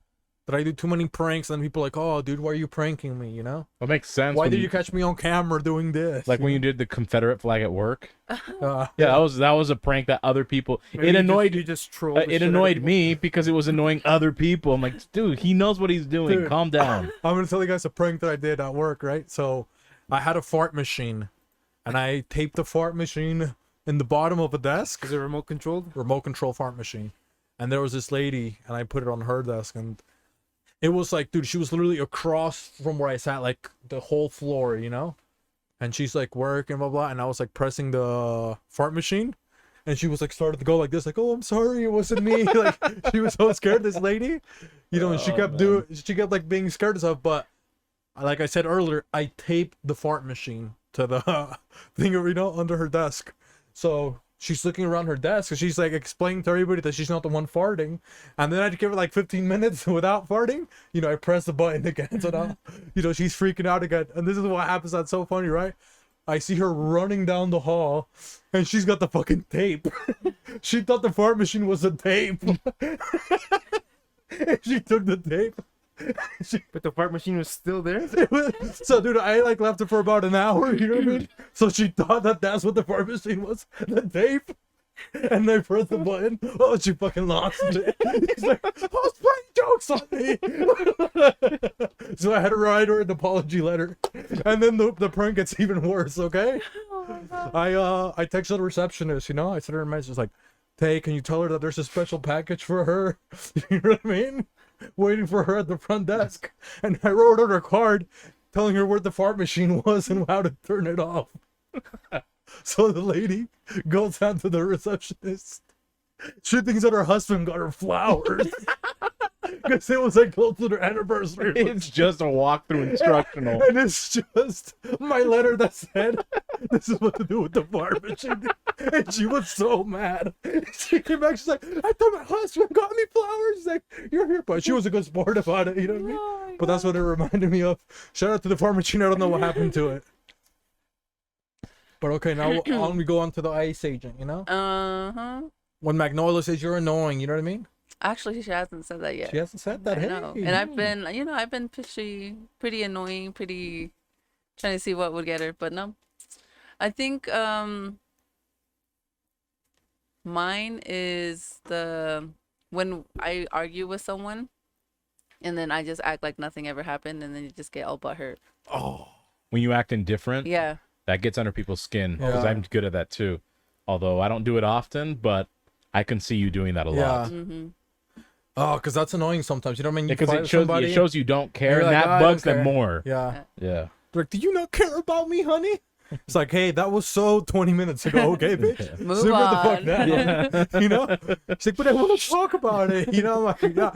S1: That I do too many pranks, and people are like, oh, dude, why are you pranking me, you know?
S2: Well, it makes sense.
S1: Why
S2: when
S1: did you catch me on camera doing this?
S2: Like when you did the Confederate flag at work.
S1: Yeah,
S2: Yeah, that was a prank that other people.
S4: Maybe
S2: It annoyed
S4: you just troll.
S2: it annoyed me because it was annoying other people. I'm like, dude, he knows what he's doing.
S1: Dude.
S2: Calm down.
S1: I'm gonna tell you guys a prank that I did at work, right? So I had a fart machine, and I taped the fart machine in the bottom of a desk.
S4: Is it remote controlled?
S1: Remote control fart machine. And there was this lady, and I put it on her desk, and it was like, dude, she was literally across from where I sat, like the whole floor, you know? And she's like working, blah, blah, and I was like pressing the fart machine, and she was like started to go like this, like, oh, I'm sorry, it wasn't me. Like, she was so scared, this lady, you know, and she kept like being scared of stuff, but like I said earlier, I taped the fart machine to the thing, you know, under her desk. So she's looking around her desk and she's like explaining to everybody that she's not the one farting. And then I give her like 15 minutes without farting. You know, I press the button again. So now, you know, she's freaking out again. And this is what happens. That's so funny, right? I see her running down the hall and she's got the fucking tape. She thought the fart machine was a tape. And she took the tape.
S4: But the fart machine was still there?
S1: So, dude, I like left it for about an hour, you know what I mean? So she thought that that's what the fart machine was, the tape. And I pressed the button. Oh, she fucking lost it. He's like, I was playing jokes on me. So I had to write her an apology letter. And then the prank gets even worse, okay? I texted the receptionist, you know? I sent her a message like, hey, can you tell her that there's a special package for her? You know what I mean? Waiting for her at the front desk. And I wrote her a card telling her where the fart machine was and how to turn it off. So the lady goes down to the receptionist. She thinks that her husband got her flowers. Because it was like close to their anniversary.
S2: It's just a walkthrough instructional.
S1: And it's just my letter that said, this is what to do with the fart machine. And she was so mad. She came back, she's like, I thought my husband got me flowers. She's like, you're here. But she was a good sport about it, you know what I mean?
S3: Oh
S1: But that's what it reminded me of. Shout out to the fart machine. I don't know what happened to it. But okay, now on we go on to the ice agent, you know?
S3: Uh-huh.
S1: When Magnolia says you're annoying, you know what I mean?
S3: Actually, she hasn't said that yet.
S1: She hasn't said that.
S3: I
S1: Hey,
S3: know. And I've been, you know, I've been pretty annoying, pretty trying to see what would get her, but no. I think mine is when I argue with someone and then I just act like nothing ever happened and then you just get all butthurt.
S1: Oh.
S2: When you act indifferent,
S3: Yeah.
S2: that gets under people's skin because
S1: Yeah.
S2: I'm good at that too. Although I don't do it often, but I can see you doing that a lot.
S3: Mm-hmm.
S1: Oh, because that's annoying sometimes. You know what I mean? You
S2: Because
S1: fight
S2: it
S1: with
S2: shows
S1: somebody,
S2: it shows you don't care,
S1: you're
S2: and
S1: like,
S2: that
S1: "I
S2: bugs
S1: don't
S2: them
S1: care."
S2: more.
S1: Yeah.
S2: Yeah.
S1: They're like, do you not care about me, honey? It's like, hey, that was so 20 minutes ago, okay, bitch?
S3: Move
S1: Simmer the fuck
S3: on.
S1: down.
S2: Yeah.
S1: You know? She's like, but I want to talk about it. You know, I'm like, yeah.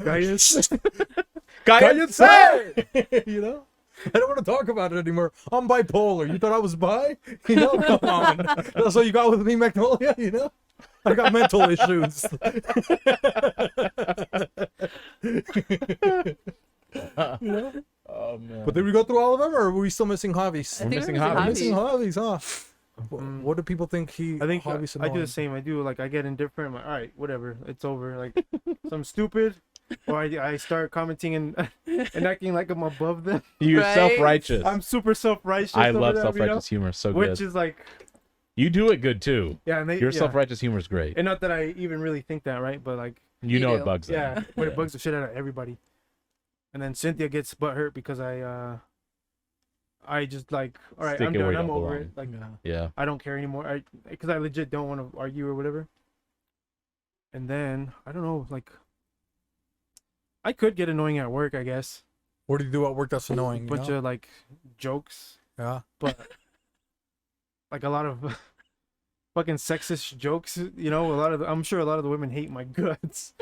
S2: Cállate.
S1: Cállate! You know? I don't want to talk about it anymore. I'm bipolar. You thought I was bi? You know, come on. That's what you got with me, Magnolia. You know, I got mental issues. You know?
S2: Oh man.
S1: But did we go through all of them, or are we still missing Javi's?
S3: I think
S2: missing
S3: we're
S2: Javi.
S1: Missing
S3: Javi.
S1: Javi's, huh? What do people think
S4: I think
S1: Javi's
S4: I do the
S1: annoying?
S4: same. I do like I get indifferent. I'm like, all right, whatever, it's over. Like some stupid, or I start commenting and acting like I'm above them.
S2: You're
S3: Right?
S2: self-righteous.
S4: I'm super self-righteous.
S2: I
S4: over
S2: love
S4: them,
S2: self-righteous humor. So
S4: which
S2: good.
S4: is like,
S2: You do it good too.
S4: yeah, and they,
S2: Your
S4: yeah.
S2: self-righteous humor is great.
S4: And not that I even really think that, right? But like,
S2: You
S3: You
S2: know
S3: do.
S2: it bugs them.
S4: yeah, but it bugs the shit out of everybody. And then Cynthia gets butthurt because I just like, all right,
S2: Stick
S4: I'm
S2: it where
S4: done.
S2: you
S4: I'm
S2: don't
S4: over
S2: belong.
S4: it. Like,
S2: Yeah.
S4: I don't care anymore. Because I legit don't want to argue or whatever. And then I don't know, like, I could get annoying at work, I guess.
S1: What do you do at work that's annoying? You
S4: Bunch
S1: know?
S4: of like jokes,
S1: Yeah.
S4: but like a lot of fucking sexist jokes. You know, I'm sure a lot of the women hate my guts,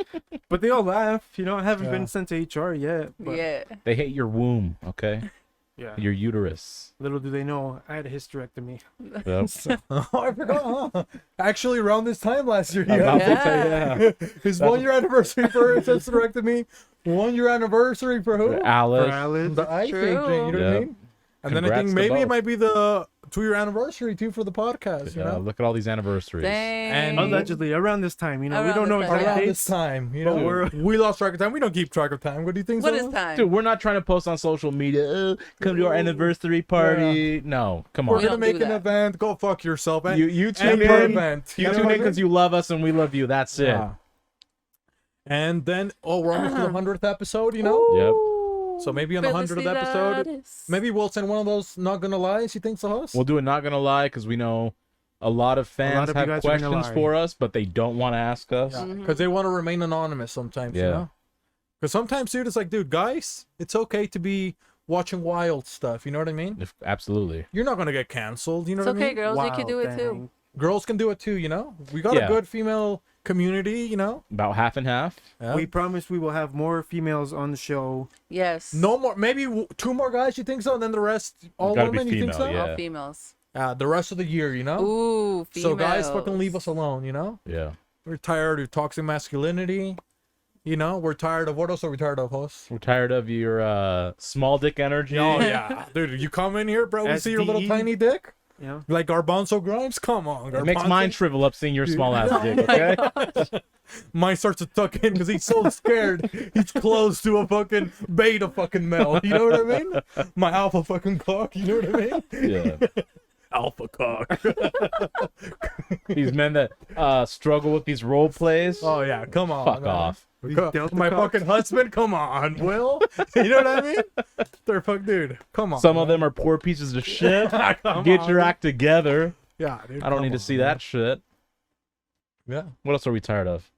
S4: but they all laugh. You know, I haven't
S1: Yeah.
S4: been sent to HR yet. But
S3: Yeah.
S2: They hate your womb, okay?
S4: yeah.
S2: Your uterus.
S4: Little do they know, I had a hysterectomy.
S2: Yep.
S4: So,
S1: Oh, I forgot. Huh? Actually, around this time last year,
S2: I'm about
S1: yeah.
S2: to say, yeah.
S1: His 1 year anniversary for his hysterectomy. 1 year anniversary for who?
S2: For
S4: for
S2: Alice.
S4: Alice,
S1: The eye
S3: True.
S1: changing. You know what I
S2: Yep.
S1: mean? And then I
S2: Congrats
S1: think
S2: to
S1: maybe it
S2: both.
S1: might be the 2 year anniversary too for the podcast. You
S2: Yeah,
S1: know,
S2: look at all these anniversaries.
S3: Dang.
S4: allegedly around this time. You know, we
S3: Around
S4: don't know
S3: this time,
S4: exact
S1: around
S3: yeah.
S1: this
S4: dates.
S1: time. You
S4: But
S1: know,
S4: we're-
S1: we lost track of time. We don't keep track of time. What do you think?
S3: What
S1: so?
S3: is time?
S2: Dude, we're not trying to post on social media. Come to our anniversary party. No, come
S1: We're
S2: on.
S3: We
S1: gonna
S3: don't do
S1: make an
S3: that.
S1: event. Go fuck yourself. And,
S2: You
S1: and
S2: tune
S1: your
S2: in.
S1: event.
S2: You
S1: know
S2: tune
S1: what I
S2: in because
S1: mean?
S2: you love us and we love you. That's it.
S1: Yeah. And then, we're almost to the 100th episode. You know,
S3: Ooh,
S1: So maybe on the 100th episode,
S3: felicidades.
S1: maybe we'll send one of those not gonna lies. You think so, us?
S2: We'll do it. Not gonna lie, because we know a lot of fans
S4: of you
S2: have
S4: guys are gonna
S2: questions
S4: lie.
S2: for us, but they don't want to ask us.
S1: Yeah,
S3: Mhm.
S1: because they want to remain anonymous sometimes.
S2: Yeah.
S1: You know? Because sometimes, dude, it's like, dude, guys, it's okay to be watching wild stuff. You know what I mean?
S2: Absolutely.
S1: You're not gonna get canceled. You know
S3: It's
S1: what I
S3: okay,
S1: mean?
S3: girls. You can
S4: Wow,
S3: do it too.
S4: dang.
S1: Girls can do it too. You know, we got
S2: Yeah.
S1: a good female community. You know,
S2: About half and half.
S1: yeah.
S4: We promise we will have more females on the show.
S3: Yes.
S1: no more, maybe two more guys. You think so? And then the rest, all
S2: Gotta be
S1: women. You think so?
S2: female, yeah.
S3: All females.
S1: The rest of the year. You know.
S3: Ooh, females.
S1: So guys, fucking leave us alone. You know.
S2: Yeah.
S1: We're tired of toxic masculinity. You know, we're tired of what else are we tired of, host?
S2: We're tired of your small dick energy.
S1: Oh yeah, dude, you come in here, bro. We see your little
S4: SDE.
S1: tiny dick,
S4: You know,
S1: like Garbanzo Grimes. Come on,
S2: It makes
S1: Garbanzo.
S2: mine shrivel up seeing your small ass dick, okay?
S1: Mine starts to tuck in because he's so scared. He's close to a fucking beta fucking male. You know what I mean? My alpha fucking cock. You know what I mean?
S2: Yeah.
S1: Alpha cock.
S2: These men that struggle with these role plays.
S1: Oh yeah, come on.
S2: Fuck
S1: man.
S2: off.
S4: These
S1: Co-
S4: Delta
S1: My
S4: cocks.
S1: fucking husband. Come on, Will. You know what I mean? They're fuck, dude. Come on.
S2: Some of
S1: man.
S2: them are poor pieces of shit.
S1: Come
S2: Get
S1: on,
S2: your
S1: dude.
S2: act together.
S1: Yeah, dude.
S2: I don't
S1: come
S2: need to
S1: on,
S2: see
S1: man.
S2: that shit.
S1: Yeah.
S2: What else are we tired of?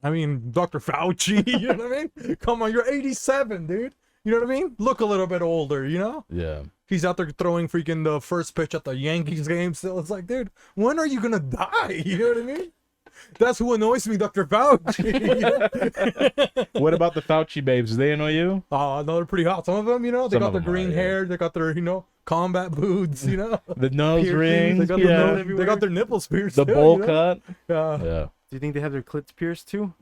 S1: I mean, Dr. Fauci, you know what I mean? Come on, you're 87, dude. You know what I mean? Look a little bit older, you know?
S2: Yeah.
S1: He's out there throwing freaking the first pitch at the Yankees game still. It's like, dude, when are you going to die? You know what I mean? That's who annoys me, Dr. Fauci.
S2: What about the Fauci babes? Do they annoy you?
S1: Oh, no, they're pretty hot. Some of them, you know, they
S2: Some
S1: got
S2: of
S1: their
S2: them are,
S1: green
S2: yeah.
S1: hair. They got their, you know, combat boots, you know?
S2: The nose
S4: Piercings,
S2: rings.
S1: They got,
S2: Yeah.
S1: their,
S4: nose
S1: they
S4: everywhere.
S1: got their nipples pierced.
S2: The
S1: too,
S2: bowl
S1: you know?
S2: cut.
S1: Yeah.
S2: Yeah.
S4: Do you think they have their clits pierced too?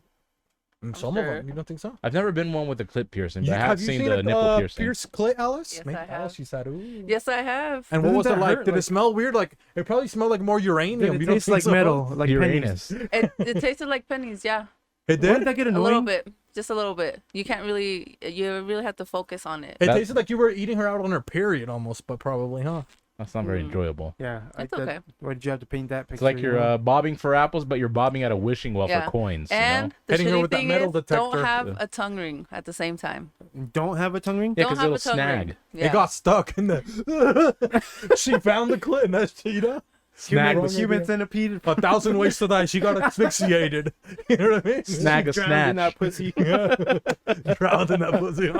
S1: Some
S3: sure.
S1: of them. You don't think so?
S2: I've never been one with a clip piercing, but I have
S1: you
S2: seen
S1: seen
S2: the
S1: a
S2: nipple piercing.
S1: pierced clit, Alice?
S3: Yes,
S1: Maybe
S3: I have.
S1: Alice, she said, ooh.
S3: Yes, I have.
S1: And what
S4: Doesn't
S1: was it
S4: that
S1: like?
S4: hurt?
S1: Did it
S4: Like-
S1: smell weird? Like, it probably smelled like more uranium.
S4: Dude,
S1: You
S4: it
S1: don't
S4: tastes
S1: think
S4: like
S1: so?
S4: metal, like
S2: Uranus.
S4: pennies.
S3: It tasted like pennies. Yeah,
S1: It
S4: Why
S1: did?
S4: did that get
S3: a
S4: annoying?
S3: little bit, just a little bit. You can't really, you really have to focus on it.
S1: It
S2: That-
S1: tasted like you were eating her out on her period almost, but probably, huh?
S2: That's not very
S3: Mm.
S2: enjoyable.
S4: Yeah,
S3: It's okay.
S4: Why did you have to paint that picture?
S2: It's like
S4: you
S2: you're
S4: know?
S2: bobbing for apples, but you're bobbing at a wishing well
S3: Yeah.
S2: for coins.
S3: And the
S1: Hitting her
S3: shitty
S1: with that
S3: thing
S1: metal
S3: is,
S1: detector.
S3: don't have
S2: Yeah.
S3: a tongue ring at the same time.
S4: Don't have a tongue ring.
S2: Yeah,
S3: Don't
S2: 'cause
S3: have
S2: it'll
S3: a tongue
S2: snag.
S3: ring. Yeah.
S1: It got stuck in the. She found the clit, and that's, you know?
S2: Snag
S1: Human-
S2: the
S4: Human centipede.
S1: 1,000 ways to die. She got asphyxiated. You know what I mean?
S2: snag a
S4: Drowned in
S2: snatch.
S4: that pussy.
S1: Drowned in that pussy.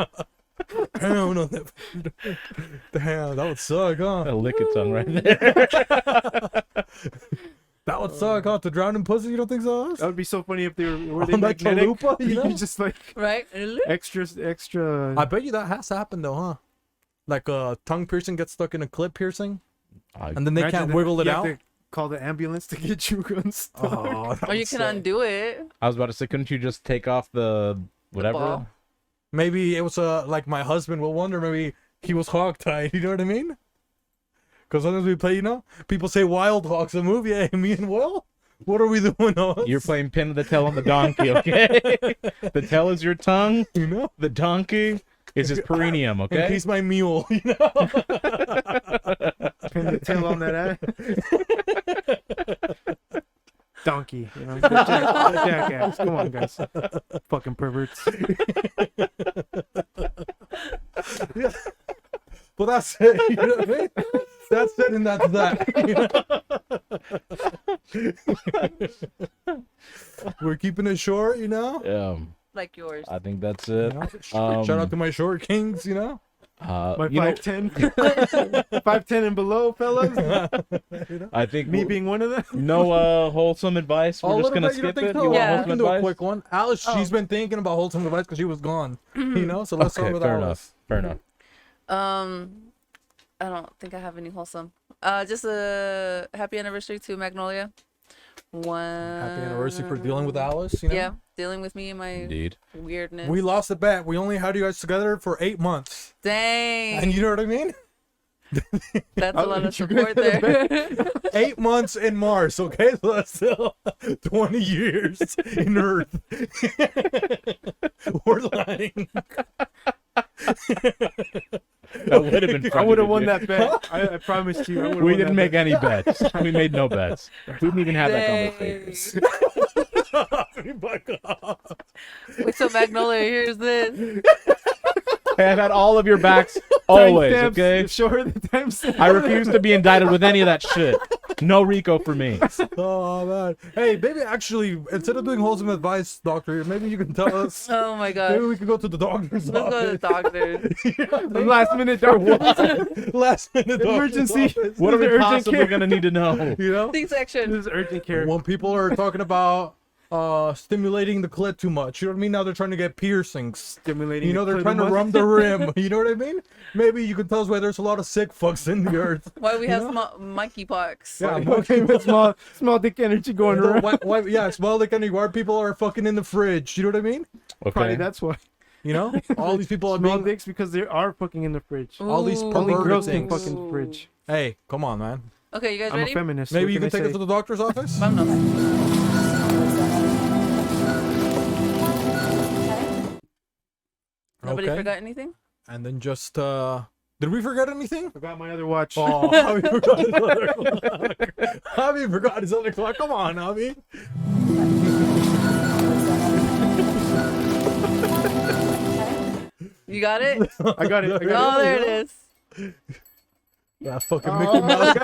S1: Drowned on that. Damn, that would suck, huh?
S2: A lick of tongue right there.
S1: That would suck, huh? To drown in pussy, you don't think so?
S4: That would be so funny if they were they
S1: On that
S4: magnetic?
S1: chalupa, you know?
S4: just like
S3: Right?
S4: extra.
S1: I bet you that has happened, though, huh? like a tongue piercing gets stuck in a clit piercing,
S2: I-
S1: and then they
S4: Imagine
S1: can't
S4: that
S1: wiggle it
S4: you have
S1: out.
S4: to call the ambulance to get you unstuck.
S1: Oh, that
S3: Or you
S1: would
S3: can
S1: suck.
S3: undo it.
S2: I was about to say, couldn't you just take off the whatever?
S3: ball.
S1: Maybe it was like my husband will wonder. Maybe he was hogtied. You know what I mean? Because sometimes we play, people say Wild Hogs, a movie. Hey, me and Will, what are we doing? Us?
S2: You're playing pin of the tail on the donkey, okay? The tail is your tongue.
S1: You know?
S2: The donkey is his perineum,
S1: And
S2: okay?
S1: he's my mule.
S4: Pin the tail on that ass. Donkey, jackass. Come on, guys. Fucking perverts.
S1: Well, that's it. You know what I mean? That's it, and that's that. We're keeping it short,
S3: Like yours.
S2: I think that's it.
S1: Shout out to my short kings,
S4: My
S2: You know,
S4: 5'10", 5'10" and below, fellas.
S2: I think
S4: Me being one of them.
S2: no wholesome advice. We're just gonna skip it. You want
S3: Yeah.
S1: We
S2: wholesome
S1: can do a
S2: advice?
S1: quick one. Alice, she's been thinking about wholesome advice because she was gone. So let's start
S2: Okay,
S1: with
S2: fair
S1: Alice.
S2: enough.
S3: I don't think I have any wholesome. Just a happy anniversary to Magnolia.
S1: Happy anniversary for dealing with Alice.
S3: Yeah, dealing with me and my
S2: Indeed.
S3: weirdness.
S1: We lost the bet. We only had you guys together for 8 months.
S3: Dang,
S1: And you know what I mean?
S3: that's a lot of
S4: you guys
S3: support there.
S1: 8 months in Mars, okay? So that's still 20 years in Earth. We're lying.
S2: That would have been.
S4: I would have won that bet. I promised you. I would've
S2: We
S4: won
S2: didn't
S4: that
S2: make
S4: bet.
S2: any bets. We made no bets. We didn't even have that
S3: Dang.
S2: conversation.
S3: Wait till Magnolia hears this.
S2: Hey, I've had all of your backs always.
S4: Timestamps,
S2: Okay.
S4: Sure, the timestamp.
S2: I refuse to be indicted with any of that shit. No Rico for me.
S1: Oh, man. Hey, maybe actually, instead of doing wholesome advice, doctor, maybe you can tell us.
S3: Oh my
S1: Maybe
S3: god.
S1: we can go to the doctor's
S3: Let's go to the
S1: office.
S3: doctor.
S4: Last minute doctor.
S1: Last minute doctor's
S4: Emergency.
S1: office.
S2: What are we
S4: Urgent
S2: possibly
S4: care.
S2: gonna need to know?
S3: C-section.
S4: This is urgent care.
S1: When people are talking about stimulating the clit too much, you know what I mean? Now they're trying to get piercings.
S4: Stimulating.
S1: They're
S4: the
S1: trying to
S4: clitoris.
S1: rum the rim. You know what I mean? Maybe you can tell us why there's a lot of sick fucks in the earth.
S3: Why we have small monkey pox.
S1: Yeah,
S4: Okay, with small dick energy going around.
S1: yeah, small dick energy. Why people are fucking in the fridge? You know what I mean?
S4: Probably
S2: Okay.
S4: that's why.
S1: All these people are
S4: Small
S1: being.
S4: dicks because they are fucking in the fridge.
S1: All these
S3: Ooh.
S4: Only
S1: perverted
S4: girls can
S1: things.
S4: fuck in the fridge.
S1: Hey, come on, man.
S3: Okay, you guys
S4: I'm a
S3: ready?
S4: feminist.
S1: Maybe
S4: what
S1: you can
S4: I
S1: take us
S4: say?
S1: to the doctor's office.
S3: Vámonos. Nobody
S1: Okay.
S3: forgot anything?
S1: And then just did we forget anything?
S4: Forgot my other watch.
S1: Oh, Javi forgot his other clock. Javi forgot his other clock. Come on, Javi.
S3: You got it?
S4: I got it. I got
S3: Oh,
S4: it.
S3: there it is.
S1: That fucking
S4: Oh,
S1: Mickey Mouse.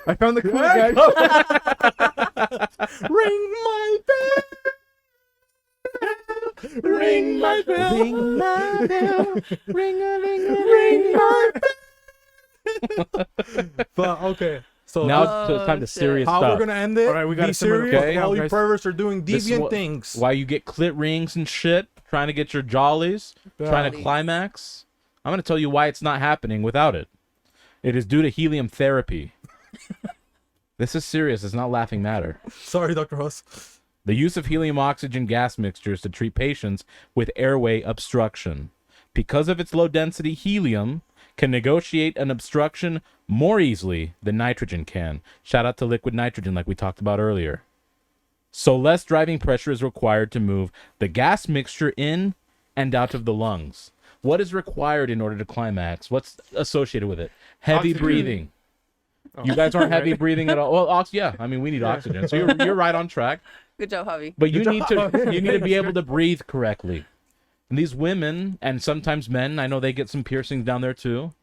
S4: I found the clue, guys.
S1: Ring my bell. Ring my bell.
S4: Ring my bell.
S1: Ring my bell. But okay, so
S2: Now
S3: Oh,
S2: it's time to
S3: shit.
S2: serious
S1: how
S2: stuff.
S1: we're gonna end it?
S4: All right, we gotta
S1: Be
S4: simmer the
S1: serious.
S2: fuck
S1: All
S4: down,
S1: you
S4: guys.
S1: perverts are doing
S2: This is
S1: deviant
S2: what-
S1: things.
S2: Why you get clit rings and shit, trying to get your jollies, trying to
S3: Jollies.
S2: climax. I'm gonna tell you why it's not happening without it. It is due to helium therapy. This is serious. It's not laughing matter.
S1: Sorry, Dr. Huss.
S2: The use of helium oxygen gas mixtures to treat patients with airway obstruction. Because of its low density, helium can negotiate an obstruction more easily than nitrogen can. Shout out to liquid nitrogen like we talked about earlier. So less driving pressure is required to move the gas mixture in and out of the lungs. What is required in order to climax? What's associated with it? Heavy
S4: Oxygen.
S2: breathing. You guys aren't heavy breathing at all. Well, yeah. I mean, we need oxygen, so you're right on track.
S3: Good job, Javi.
S2: But you need to be able to breathe correctly. And these women and sometimes men, I know they get some piercings down there too,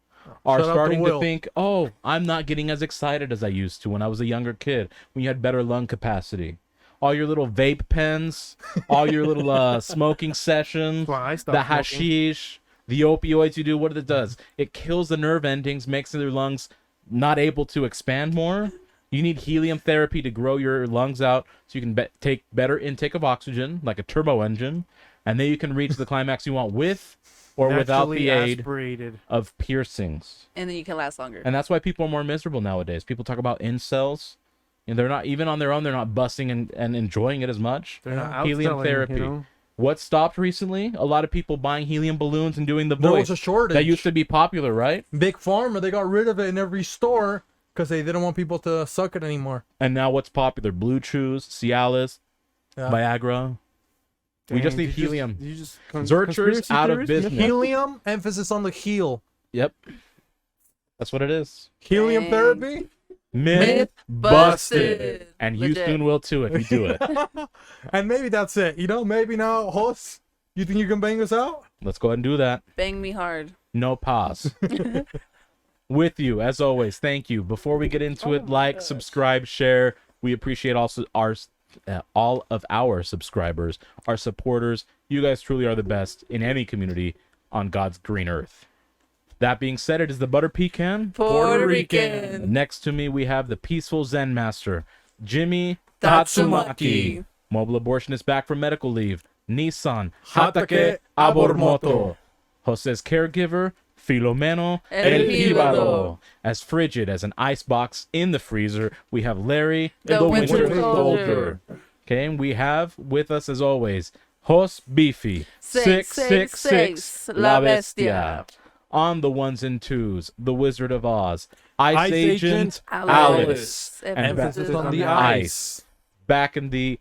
S2: are
S1: Shout out to
S2: starting to
S1: Will.
S2: think, "Oh, I'm not getting as excited as I used to when I was a younger kid, when you had better lung capacity." All your little vape pens, all your little smoking sessions,
S4: That's why I stopped
S2: the
S4: smoking.
S2: hashish, the opioids you do, what it does? It kills the nerve endings, makes their lungs not able to expand more. You need helium therapy to grow your lungs out so you can take better intake of oxygen, like a turbo engine, and then you can reach the climax you want with or without
S4: Naturally
S2: the aid
S4: aspirated.
S2: of piercings.
S3: And then you can last longer.
S2: And that's why people are more miserable nowadays. People talk about incels, and they're not even on their own. They're not busting and enjoying it as much.
S4: They're not
S2: Helium
S4: outselling,
S2: therapy.
S4: You know?
S2: What stopped recently? A lot of people buying helium balloons and doing the
S1: There
S2: voice.
S1: was a shortage.
S2: That used to be popular, right?
S1: Big Pharma, they got rid of it in every store because they didn't want people to suck it anymore.
S2: And now what's popular? Blue Chews, Cialis,
S1: Yeah.
S2: Viagra. We just
S4: Dang,
S2: need helium.
S4: You just
S2: Zerchers
S4: conspiracy
S2: out of
S4: theorist?
S2: business.
S1: Helium, emphasis on the heel.
S2: Yep. That's what it is.
S1: Helium
S3: Dang.
S1: therapy?
S2: Myth
S3: busted.
S2: busted. And you
S3: Legit.
S2: soon will too if you do it.
S1: And maybe that's it. You know, maybe now, Hoss, you think you can bang us out?
S2: Let's go ahead and do that.
S3: Bang me hard.
S2: No pause. With you, as always. Thank you. Before we get into it, like, subscribe, share. We appreciate also all of our subscribers, our supporters. You guys truly are the best in any community on God's green earth. That being said, it is the Butter Pecan.
S3: Puerto Rican.
S2: Next to me, we have the peaceful Zen master, Jimmy
S3: Tatsumaki.
S2: Mobile abortionist back from medical leave, Nissan
S1: Hatake
S2: Hatake Abormoto. Jose's caregiver, Filomeno
S3: El
S2: El
S3: Jíbaro.
S2: Jíbaro. As frigid as an icebox in the freezer, we have Larry
S3: The Winter Soldier.
S2: Okay, and we have with us as always, Jos Beefy
S3: 666 La Bestia.
S2: On the ones and twos, the Wizard of Oz, Ice Agent
S3: Alice.
S2: Emphasis
S1: on the
S2: ice. Back in the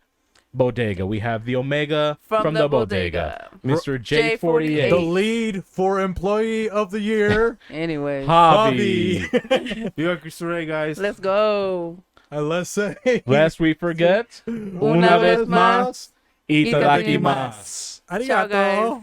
S2: bodega, we have the Omega from the bodega, Mr. J48,
S1: The lead for Employee of the Year,
S3: Anyway,
S2: Javi.
S4: Viva Cristo Rey, guys.
S3: let's go.
S1: and let's say,
S2: Lest we forget,
S3: Una vez más,
S2: itadakimasu.
S3: Ciao,
S1: arigato.
S3: guys.